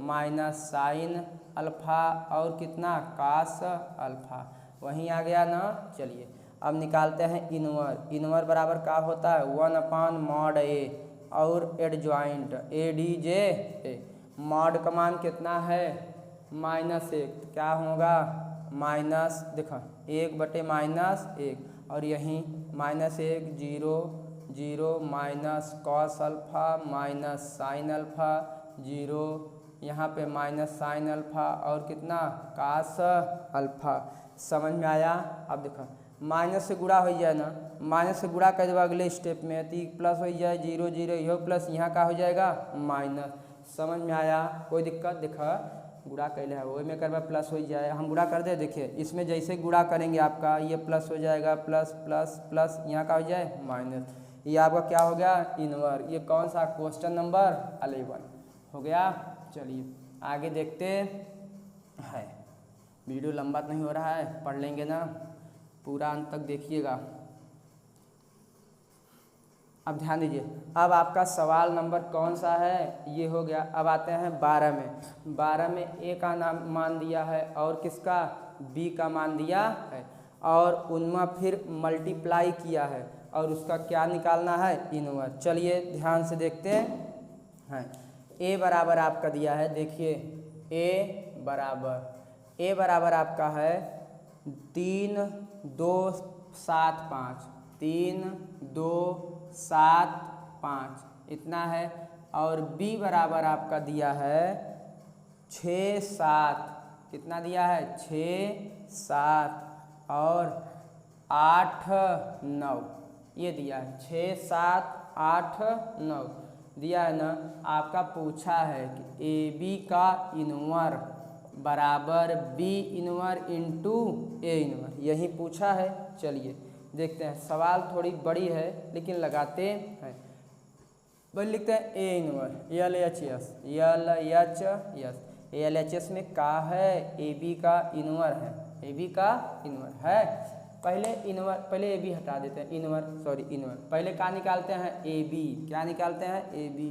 माइनस साइन अल्फा और कितना कास अल्फा, वहीं आ गया ना। चलिए अब निकालते हैं इनवर। इनवर बराबर क्या होता है 1/mod a और एडजॉइंट ADJ। मॉड का मान कितना है -1, तो क्या होगा माइनस, देखो 1/-1 और यहीं -1 0 0 minus cos alpha minus sine alpha 0, यहाँ पे माइनस साइन अल्फा और कितना कास अल्फा। समझ में आया। अब देखो माइनस से गुणा हो जाए ना, माइनस से गुणा कर देगा अगले स्टेप में, तो प्लस हो जाए 0 0 यह प्लस, यहाँ का हो जाएगा माइनस। समझ में आया, कोई दिक्कत, देखा गुणा कैले है वही में करवा प्लस हो जाए, हम गुणा कर दे। देखिए इसमें जैसे गुणा करेंगे आपका ये प्लस हो जाएगा, प्लस प्लस प्लस, यहाँ का हो जाए माइनस, ये आपका क्या हो गया इनवर। ये कौन सा क्वेश्चन नंबर 11 हो गया। चलिए आगे देखते हैं, वीडियो लंबा तो नहीं हो रहा है, पढ़ लेंगे ना, पूरा अंत तक देखिएगा। अब ध्यान दीजिए, अब आपका सवाल नंबर कौन सा है, ये हो गया। अब आते हैं 12 में। 12 में ए का नाम मान दिया है और किसका बी का मान दिया है, और उनमें फिर मल्टीप्लाई किया है और उसका क्या निकालना है इनवर्स। चलिए ध्यान से देखते हैं। ए बराबर आपका दिया है, देखिए ए बराबर आपका है 3 2 7 5, 3 2 7 5 इतना है, और बी बराबर आपका दिया है 6 7, कितना दिया है 6 7 और 8 9, ये दिया है 6 7 8 9 दिया है ना। आपका पूछा है कि ए बी का इनवर बराबर बी इनवर इंटू ए इनवर, यही पूछा है। चलिए देखते हैं, सवाल थोड़ी बड़ी है लेकिन लगाते हैं। बस लिखते हैं ए इनवर LHS LHS में का है ए बी का इनवर है, ए बी का इनवर है। पहले ए बी हटा देते हैं, इनवर पहले क्या निकालते हैं ए बी, क्या निकालते हैं ए बी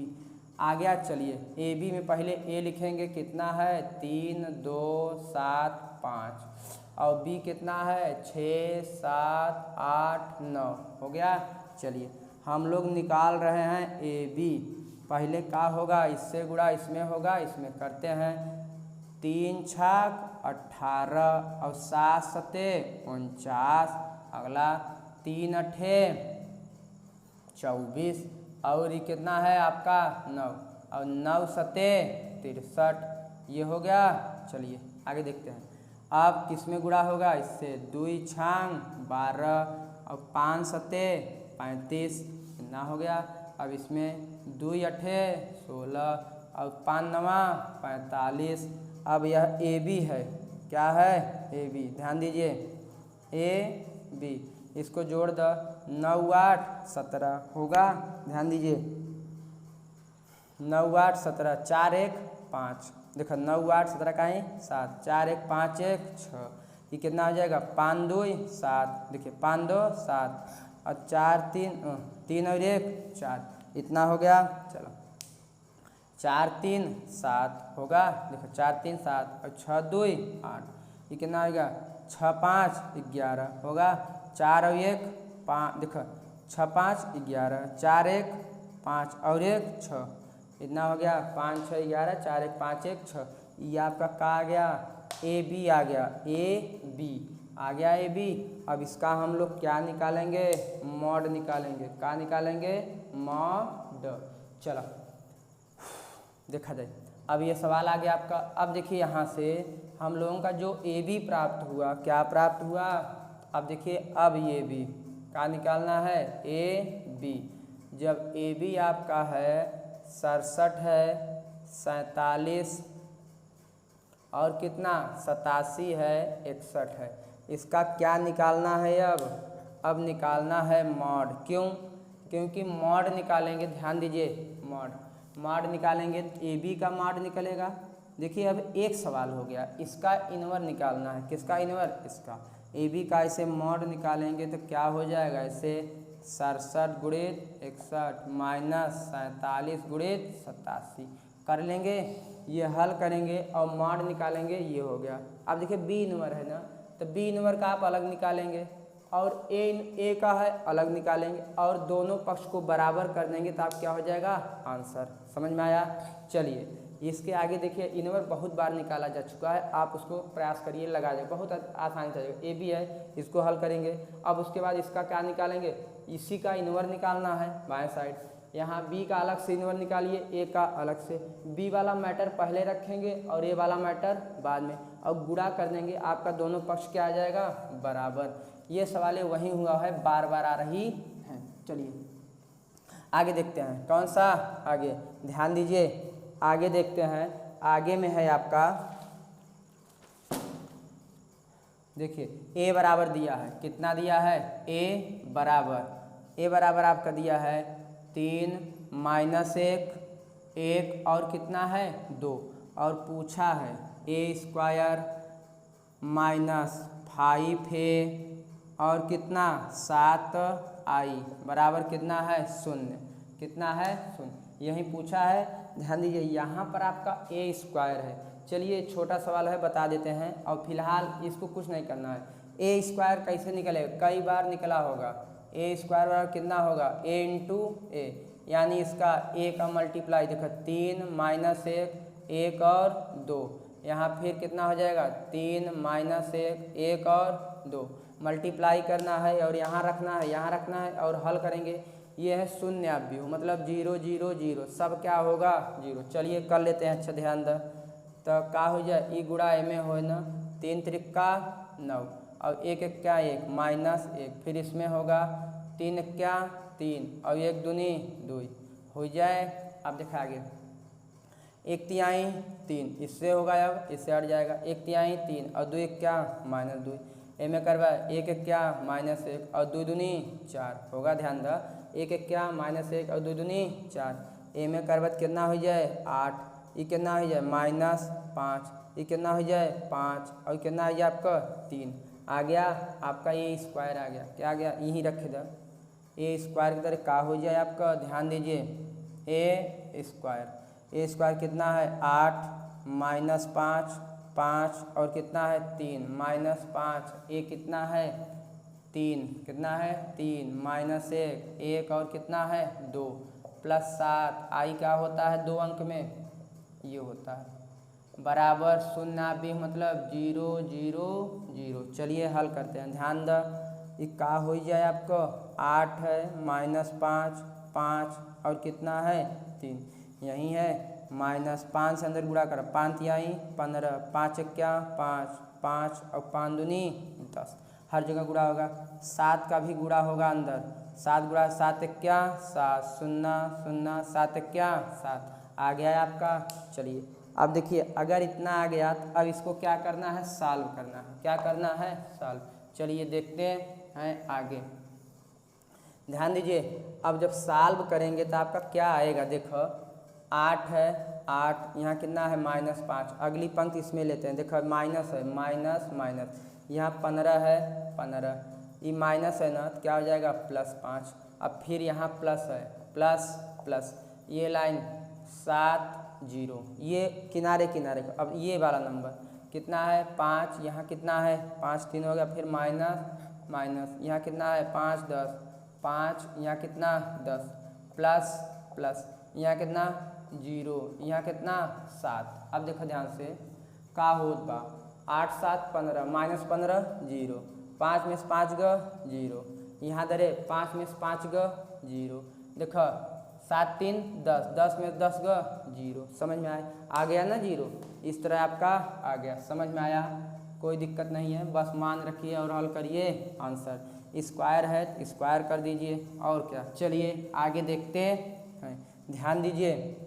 आ गया। चलिए ए बी में पहले ए लिखेंगे, कितना है 3 2 7 5 और बी कितना है 6 7 8 9 हो गया। चलिए हम लोग निकाल रहे हैं ए बी, पहले क्या होगा इससे गुणा इसमें होगा, इसमें करते हैं 3 छक 18 और 7 सते 49, अगला 3 अठे 24 और ये कितना है आपका 9 और 9 सते 63, ये हो गया। चलिए आगे देखते हैं, अब किस में गुणा होगा इससे 2 छांग 12 और 5 सते 35, कितना हो गया। अब इसमें 2 अठे 16 और 5 नवा 45। अब यह ए बी है, क्या है ए बी, ध्यान दीजिए ए बी, इसको जोड़ दो 9 8 17 होगा, ध्यान दीजिए 9 8 17 4 1 5, देखो 9 8 17 का ही 7, 4 1 5 1 6, ये कितना हो जाएगा 5 2 7, देखिए 5 2 7 और 4 3 और 1 4, इतना हो गया। चलो 4 3 7 होगा, देखो 4 3 7 और 6 2 8, ये कितना होगा 6 5 11 होगा, 4 और 1 5, देखो 6 5 11, 4 1 5 और 1 6, इतना हो गया 5 6 11 4 1 5 1 6, ये आपका क्या आ गया ए बी आ गया, ए बी आ गया ए बी। अब इसका हम लोग क्या निकालेंगे मॉड निकालेंगे, क्या निकालेंगे मॉड। चलो देखा जाए, अब ये सवाल आ गया आपका। अब देखिए यहाँ से हम लोगों का जो ए बी प्राप्त हुआ, क्या प्राप्त हुआ, अब देखिए अब ये बी क्या निकालना है, ए बी। जब ए बी आपका है 67 है, 47 और कितना 87 है, 61 है, इसका क्या निकालना है अब निकालना है मॉड। क्यों? क्योंकि मॉड निकालेंगे, ध्यान दीजिए, मॉड निकालेंगे ए बी का मॉड निकलेगा। देखिए अब एक सवाल हो गया, इसका इनवर निकालना है, किसका इनवर, इसका ए बी का। इसे मॉड निकालेंगे तो क्या हो जाएगा, इसे 67 गुणित 61 माइनस 47 गुणित 87 कर लेंगे, ये हल करेंगे और मॉड निकालेंगे, ये हो गया। अब देखिए बी इनवर है ना, तो बी इनवर का आप अलग निकालेंगे और ए का है अलग निकालेंगे और दोनों पक्ष को बराबर कर देंगे तो आप क्या हो जाएगा, आंसर। समझ में आया? चलिए इसके आगे देखिए, इनवर बहुत बार निकाला जा चुका है, आप उसको प्रयास करिए, लगा जाए, बहुत आसानी से ए बी है, इसको हल करेंगे। अब उसके बाद इसका क्या निकालेंगे, इसी का इनवर निकालना है बाएं साइड। यहाँ बी का अलग से इनवर निकालिए, ए का अलग से। बी वाला मैटर पहले रखेंगे और ए वाला मैटर बाद में, और गुणा कर देंगे, आपका दोनों पक्ष क्या आ जाएगा, बराबर। ये सवाल वही हुआ है, बार बार आ रही हैं। चलिए आगे देखते हैं, कौन सा आगे, ध्यान दीजिए, आगे देखते हैं। आगे में है आपका, देखिए ए बराबर दिया है, कितना दिया है, ए बराबर आपका दिया है 3 माइनस 1 और कितना है 2, और पूछा है ए स्क्वायर माइनस 5a और कितना 7i बराबर कितना है 0, कितना है 0, यही पूछा है। ध्यान दीजिए यहाँ पर आपका ए स्क्वायर है। चलिए छोटा सवाल है, बता देते हैं, और फिलहाल इसको कुछ नहीं करना है। ए स्क्वायर कैसे निकलेगा, कई बार निकला होगा। ए स्क्वायर बराबर कितना होगा, ए इंटू ए, यानी इसका ए का मल्टीप्लाई देखो 3 माइनस 1 और 2, यहाँ फिर कितना हो जाएगा 3 माइनस 1 और 2, मल्टीप्लाई करना है और यहाँ रखना है, यहाँ रखना है और हल करेंगे। ये है शून्य आप भी हो, मतलब 0 0 0, सब क्या होगा 0। चलिए कर लेते हैं, अच्छा ध्यान दो, तो क्या हो जाए, ई गुणा ए में हो ना, 3 त्रिका 9 और 1 1 क्या 1 माइनस 1, फिर इसमें होगा 3 क्या 3 और 1 दूनी 2 हो जाए। अब देखा आगे 1 तिहाई 3, इससे होगा, अब इससे हट जाएगा, 1 तिहाई 3 और 2 1 क्या माइनस 2, ए में करवा 1 1 क्या माइनस 1 और 2 दूनी 4 होगा, ध्यान दो, 1 1 क्या माइनस 1 और 2 दूनी 4, ए में करबत कितना हो जाए 8, ये कितना हो जाए माइनस 5, ये कितना हो जाए 5 और कितना हो जाए आपका 3, आ गया आपका ए स्क्वायर आ गया, क्या आ गया, यहीं रखे दो, ए स्क्वायर की तरह का हो जाए आपका, ध्यान दीजिए, ए स्क्वायर कितना है 8 माइनस 5 और कितना है 3 माइनस 5, ए कितना है 3, कितना है 3 माइनस 1 और कितना है 2 प्लस 7, आई क्या होता है 2 अंक में, ये होता है बराबर 0 भी, मतलब 0 0 0। चलिए हल करते हैं, ध्यान दो, ये का हो जाए आपको 8 है माइनस 5 और कितना है 3, यही है माइनस 5 से अंदर गुणा कर, 5 तिहाई 15, 5 क्या 5 और 5 दूनी 10, हर जगह गुणा होगा। 7 का भी गुणा होगा अंदर, 7 गुणा 7 क्या 7 0 0 7 क्या 7, आ गया है आपका। चलिए अब देखिए, अगर इतना आ गया तो अब इसको क्या करना है, सॉल्व करना है, क्या करना है सॉल्व। चलिए देखते हैं आगे, ध्यान दीजिए, अब जब सॉल्व करेंगे तो आपका क्या आएगा, देखो 8 है 8, यहाँ कितना है माइनस 5, अगली पंक्ति इसमें लेते हैं, देखो माइनस है माइनस, यहाँ 15 है 15, ये माइनस है ना, तो क्या हो जाएगा प्लस 5, अब फिर यहाँ प्लस है प्लस, ये लाइन 7 0, ये किनारे को, अब ये वाला नंबर कितना है 5, यहाँ कितना है 5 3 हो गया, फिर माइनस, यहाँ कितना है 5 10, 5 यहाँ कितना 10 प्लस यहाँ कितना 0, यहाँ कितना 7। अब देखो ध्यान से का होत बा, 8 7 15 माइनस 15 0, 5 में से 5 ग 0, यहाँ दरे 5 में से 5 ग 0, देखो 7 3 10, 10 में 10 ग 0, समझ में आया? आ गया ना 0, इस तरह आपका आ गया, समझ में आया? कोई दिक्कत नहीं है, बस मान रखिए और हल करिए आंसर। स्क्वायर है तो स्क्वायर कर दीजिए और क्या। चलिए आगे देखते हैं, ध्यान दीजिए।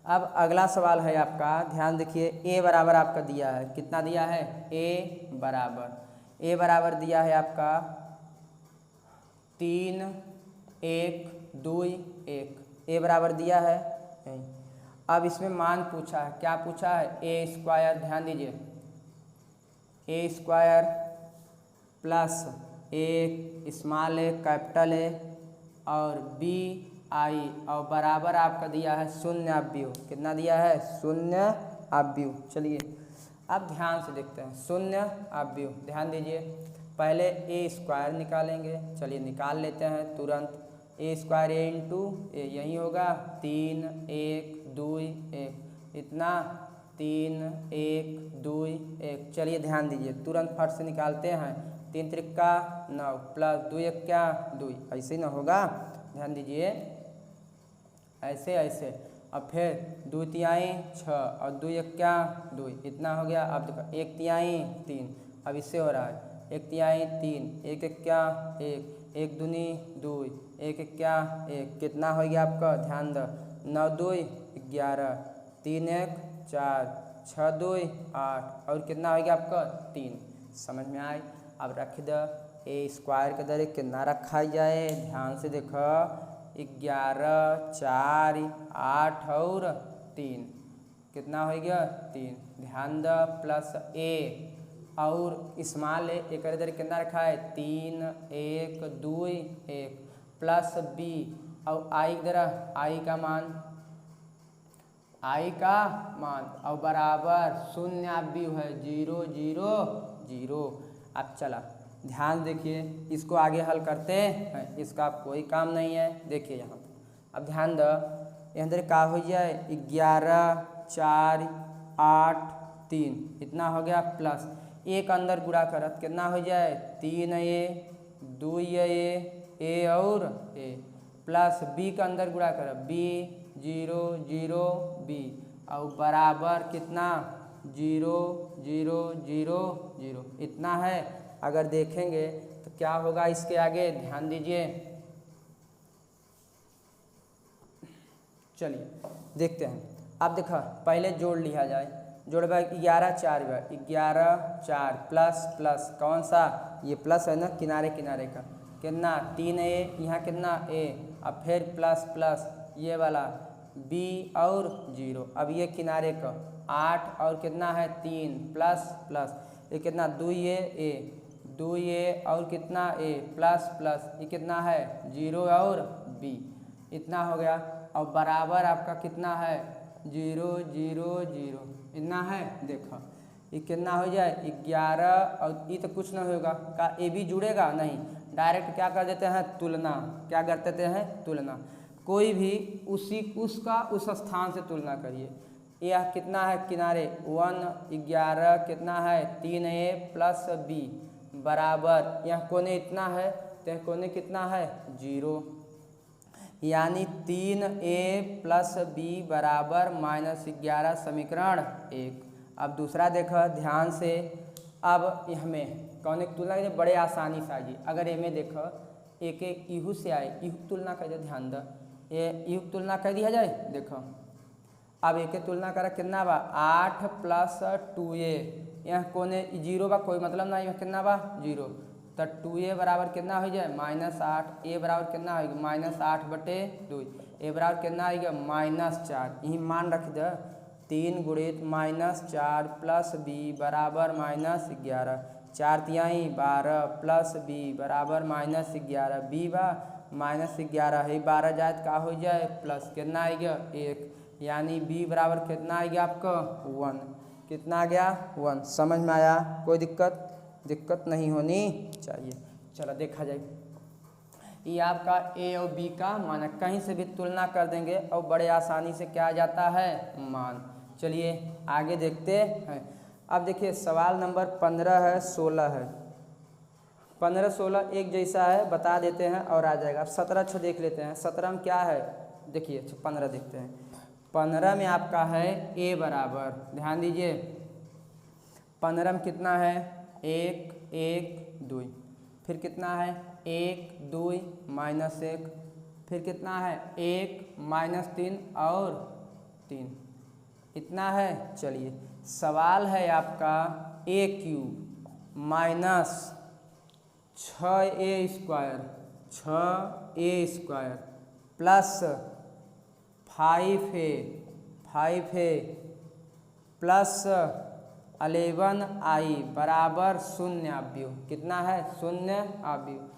अब अगला सवाल है आपका, ध्यान देखिए। ए बराबर आपका दिया है, कितना दिया है? ए बराबर दिया है आपका 3 1 2 1, ए बराबर दिया है। अब इसमें मान पूछा है, क्या पूछा है? ए स्क्वायर, ध्यान दीजिए, A square plus A small A capital A और बी आई और बराबर आपका दिया है शून्य अवयव। कितना दिया है? शून्य अवयव। चलिए अब ध्यान से देखते हैं शून्य अवयव। ध्यान दीजिए, पहले ए स्क्वायर निकालेंगे। चलिए निकाल लेते हैं तुरंत। ए स्क्वायर ए इंटू ए, यही होगा 3 1 2 1, इतना 3 1 2 1। चलिए ध्यान दीजिए, तुरंत फट से निकालते हैं। 3 त्रिका 9 प्लस 2 1 क्या 2, ऐसे ही ना होगा। ध्यान दीजिए, ऐसे ऐसे। अब फिर 2 तिहाई 6 और 2 1 क्या 2, इतना हो गया। अब देखो 1 तिहाई 3, अब इससे हो रहा है 1 तिहाई 3, 1 1 क्या 1, 1 दूनी 2, 1 1 क्या 1, कितना हो गया आपका? ध्यान दो, 9 2 11, 3 1 4, 6 2 8 और कितना हो गया आपका? 3। समझ में आए? अब रख दो ए स्क्वायर के दर कितना रखा जाए, ध्यान से देखो। 11 4 8 और 3, कितना हो गया? 3। ध्यान दो, प्लस ए और स्मॉल ए एक इधर कितना रखा है? 3 1 2 1 प्लस बी और आई इधर आई का मान और बराबर शून्य अवयव है 0 0 0। अब चला ध्यान देखिए, इसको आगे हल करते हैं, इसका कोई काम नहीं है। देखिए यहाँ अब ध्यान दो, अंदर का हो जाए 11 4 8 3, इतना हो गया प्लस एक अंदर गुणा करत कितना हो जाए? 3 ए 2 ए और ए प्लस बी का अंदर गुणा कर बी 0 0 बी और बराबर कितना? 0 0 0 0, इतना है। अगर देखेंगे तो क्या होगा इसके आगे, ध्यान दीजिए। चलिए देखते हैं। अब देखो पहले जोड़ लिया जाए, जोड़ 11 4 11 4 प्लस प्लस कौन सा? ये प्लस है ना किनारे किनारे का, कितना? 3 ए, यहाँ कितना ए, अब फिर प्लस प्लस ये वाला बी और 0, अब ये किनारे का 8 और कितना है 3 प्लस प्लस ये कितना 2 ए और कितना ए प्लस प्लस ये कितना है 0 और बी, इतना हो गया। और बराबर आपका कितना है? 0 0 0, इतना है। देखो ये कितना हो जाए? 11 और ये तो कुछ ना होगा का ए भी जुड़ेगा नहीं, डायरेक्ट क्या कर देते हैं? तुलना। क्या कर देते हैं? तुलना। कोई भी उसका उस स्थान से तुलना करिए। यह कितना है किनारे? 1 11 कितना है? 3 ए प्लस बी बराबर यह कोने इतना है तो यह कोने कितना है? 0, यानी 3 ए प्लस बी बराबर -11 समीकरण 1। अब दूसरा देखो ध्यान से, अब हमें कौन की तुलना करिए? बड़े आसानी से आइए। अगर ए में देखो एक एक इहू से आए, इहू तुलना कर दे, ध्यान दो, ये इहू तुलना कर दिया जाए। देखो अब एक तुलना करा कितना बा? 8 प्लस 2a, यहाँ कोने 0 बा, कोई मतलब नहीं, कितना बा? 0, तो 2a बराबर कितना हो जाए? -8, ए बराबर कितना होगा? -8/2, ए बराबर कितना आएगा? -4। यही मान रख दे, 3 गुणित -4 प्लस बी बराबर -11, 4 तिहाई 12 प्लस बी बराबर -11, बी बा -11 है, 12 जाए का हो जाए प्लस कितना आएगा? 1, यानी बी बराबर कितना आ गया आपका? 1। कितना आ गया? 1। समझ में आया? कोई दिक्कत नहीं होनी चाहिए। चलो देखा जाए, ये आपका ए और बी का मान, कहीं से भी तुलना कर देंगे और बड़े आसानी से क्या आ जाता है? मान। चलिए आगे देखते हैं। अब देखिए सवाल नंबर 15 है 16 है, 15 16 एक जैसा है, बता देते हैं और आ जाएगा। अब 17 देख लेते हैं। 17 में क्या है? देखिए 15 देखते हैं। 15 में आपका है a बराबर, ध्यान दीजिए 15 में कितना है 1 1 2, फिर कितना है 1 2 -1, फिर कितना है 1 -3 और 3, इतना है। चलिए सवाल है आपका a³ minus 6a² 6a² plus 5a plus 11i बराबर 0 अवयव। कितना है 0 अवयव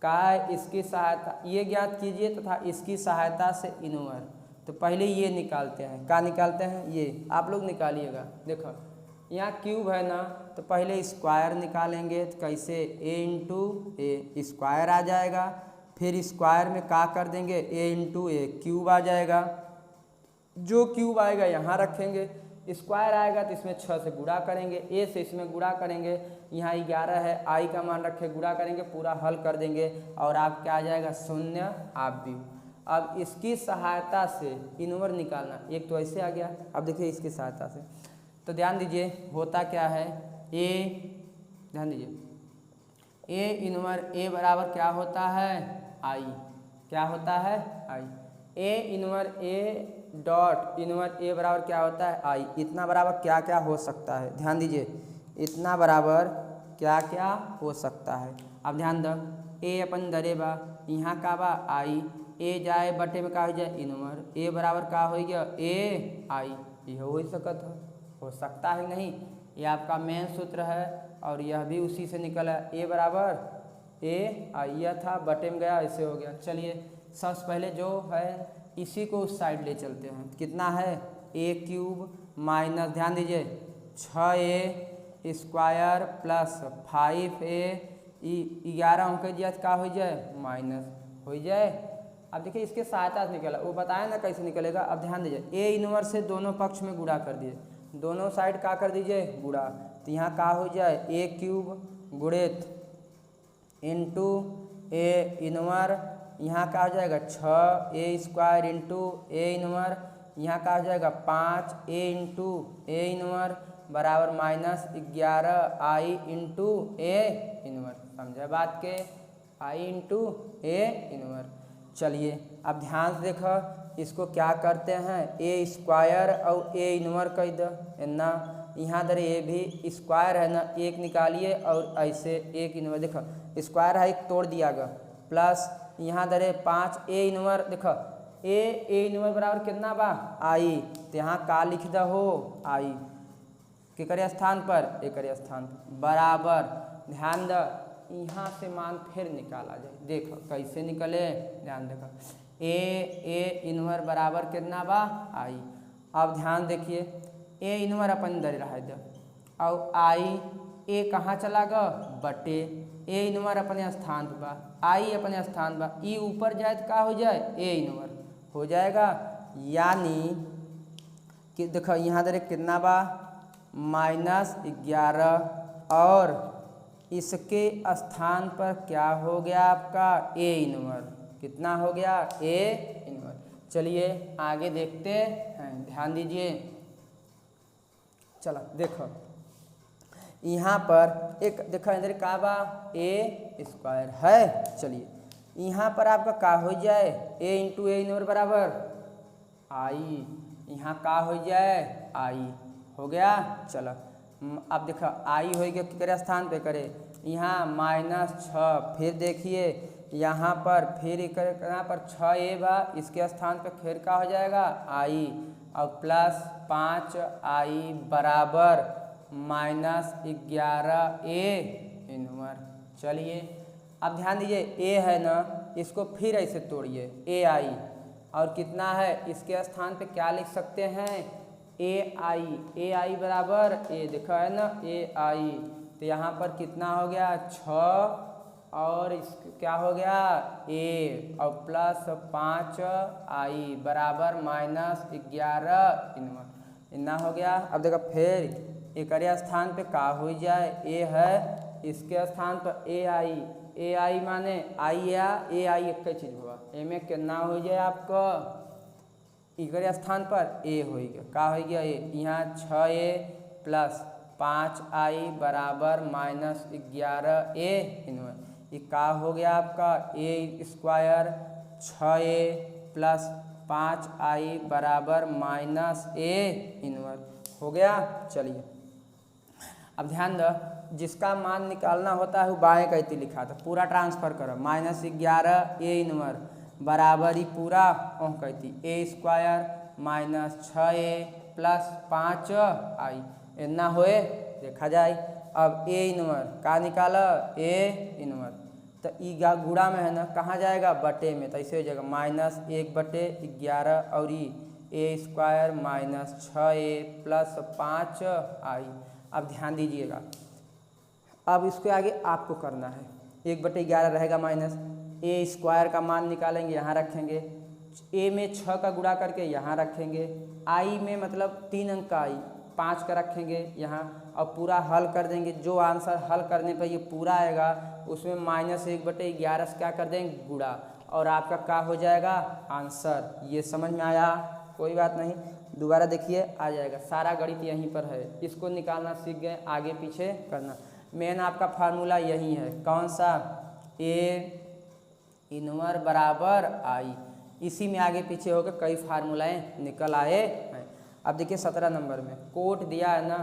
का इसकी सहायता ये ज्ञात कीजिए तथा इसकी सहायता से इनवर्स। तो पहले ये निकालते हैं, क्या निकालते हैं ये आप लोग निकालिएगा। देखो यहाँ क्यूब है ना, तो पहले स्क्वायर निकालेंगे। तो कैसे a इंटू ए स्क्वायर आ जाएगा, फिर स्क्वायर में क्या कर देंगे a इंटू ए क्यूब आ जाएगा। जो क्यूब आएगा यहाँ रखेंगे, स्क्वायर आएगा तो इसमें 6 से गुणा करेंगे, a से इसमें गुणा करेंगे, यहाँ 11 है i का मान रखे गुणा करेंगे, पूरा हल कर देंगे और आप क्या आ जाएगा 0 अवयव। अब इसकी सहायता से इनवर्स निकालना, एक तो ऐसे आ गया। अब देखिए इसकी सहायता से, तो ध्यान दीजिए होता क्या है ध्यान दीजिए a इनवर्स a बराबर क्या होता है i, क्या होता है i। a inverse a dot inverse a बराबर क्या होता है i। इतना बराबर क्या क्या हो सकता है, ध्यान दीजिए इतना बराबर क्या क्या हो सकता है। अब ध्यान दो a अपन दरे बा, यहाँ का बा i, a जाए बटे में का हो जाए इनवर्स, a बराबर का हो गया a i। यह हो ही हो सकता है नहीं, ये आपका मेन सूत्र है और यह भी उसी से निकला है। a बराबर a i, यह था बटे में गया ऐसे हो गया। चलिए सबसे पहले जो है इसी को उस साइड ले चलते हैं। कितना है a³ माइनस ध्यान दीजिए 6a² प्लस 5a 11 अंक दिया का हो जाए माइनस हो जाए। अब देखिए इसके सहायता से निकला, वो बताया ना कैसे निकलेगा। अब ध्यान दीजिए a इनवर्स से दोनों पक्ष में गुणा कर दिए, दोनों साइड का कर दीजिए गुणा, तो यहाँ का हो जाए a³ गुणित इंटू a इनवर्स, यहाँ का हो जाएगा 6a² इंटू a इनवर्स, यहाँ का हो जाएगा 5a इंटू a इनवर्स बराबर minus 11i into a inverse. समझे बात के i इंटू a इनवर्स। चलिए अब ध्यान से देखो इसको क्या करते हैं a² और a इनवर्स कह दो ना, यहाँ दर ये भी स्क्वायर है ना, एक निकालिए और ऐसे एक इनवर्स देखो स्क्वायर है एक तोड़ दिया गया प्लस यहाँ दरे 5a इनवर्स देखो a इनवर्स बराबर कितना बा i, तो यहाँ का लिख दो हो i के करे स्थान पर एक करे स्थान पर बराबर। ध्यान दो यहाँ से मान फिर निकाला जाए, देखो कैसे निकले ध्यान देखो a इनवर्स बराबर कितना बा i। अब ध्यान देखिए a इनवर्स अपन दे रहा है और i a कहाँ चला गया बटे a इनवर्स अपने स्थान पर बा i अपने स्थान बा, ई ऊपर जाए तो का हो जाए a इनवर्स हो जाएगा। यानी कि देखो यहाँ दे कितना बा -11 और इसके स्थान पर क्या हो गया आपका a इनवर्स, कितना हो गया a इनवर्स। चलिए आगे देखते हैं, ध्यान दीजिए। चलो देखो यहाँ पर एक देखो इधर का बा a² है। चलिए यहाँ पर आपका का हो जाए a इंटू a इनवर्स बराबर i, यहाँ का हो जाए i हो गया। चलो अब देखो i हो गया करे स्थान पे करे यहाँ -6, फिर देखिए यहाँ पर फिर यहाँ पर 6a बा, इसके स्थान पे फिर का हो जाएगा i और प्लस 5i बराबर -11a इनवर्स। चलिए अब ध्यान दीजिए a है ना, इसको फिर ऐसे तोड़िए ai और कितना है इसके स्थान पे क्या लिख सकते हैं ai बराबर a देखा है ना ai, तो यहाँ पर कितना हो गया 6 और इस क्या हो गया a और प्लस 5i बराबर -11 इनवर्स इतना हो गया। अब देखो फिर एक स्थान पे का हो जाए a है, इसके स्थान पर ai माने आई या ai एक चीज होगा, a में कितना हो जाए आपको इकरे स्थान पर ए हो गया, का हो गया ए, यहाँ 6a प्लस 5i बराबर -11a इनवर्स। ये का हो गया आपका ए स्क्वायर 6a प्लस 5i बराबर -a इनवर्स हो गया। चलिए अब ध्यान दो, जिसका मान निकालना होता है वो बाएं कहती लिखा था, पूरा ट्रांसफर करो, -11a इनवर्स बराबर ही पूरा कहती ए स्क्वायर -6a प्लस 5i इतना होए देखा जाए। अब ए इनवर्स का निकाला, ए इनवर्स तो ई गुणा में है ना, कहाँ जाएगा बटे में, तो ऐसे हो जाएगा -1/11 और ए स्क्वायर -6a प्लस 5i। अब ध्यान दीजिएगा, अब इसके आगे आपको करना है 1/11 रहेगा माइनस, ए स्क्वायर का मान निकालेंगे यहाँ रखेंगे, ए में 6 का गुणा करके यहाँ रखेंगे, आई में मतलब 3 अंक का आई 5 का रखेंगे यहाँ, और पूरा हल कर देंगे। जो आंसर हल करने पर ये पूरा आएगा उसमें -1/11 से क्या कर देंगे गुणा, और आपका क्या हो जाएगा आंसर। ये समझ में आया? कोई बात नहीं, दोबारा देखिए आ जाएगा, सारा गणित यहीं पर है, इसको निकालना सीख गए, आगे पीछे करना। मेन आपका फार्मूला यही है, कौन सा, ए इनवर्स बराबर आई, इसी में आगे पीछे होकर कई फार्मूलाएं निकल आए हैं। अब देखिए 17 नंबर में कोट दिया है ना,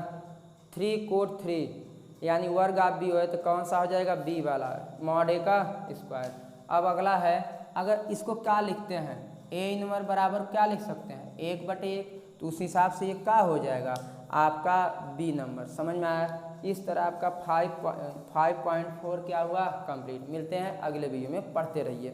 3 कोट 3 यानी वर्ग आप भी हो तो कौन सा हो जाएगा बी वाला, मॉड ए का स्क्वायर। अब अगला है, अगर इसको क्या लिखते हैं, ए इनवर्स बराबर क्या लिख सकते हैं 1/1, तो उस हिसाब से ये क्या हो जाएगा आपका बी नंबर। समझ में आया? इस तरह आपका 5.4 क्या हुआ कंप्लीट। मिलते हैं अगले वीडियो में, पढ़ते रहिए।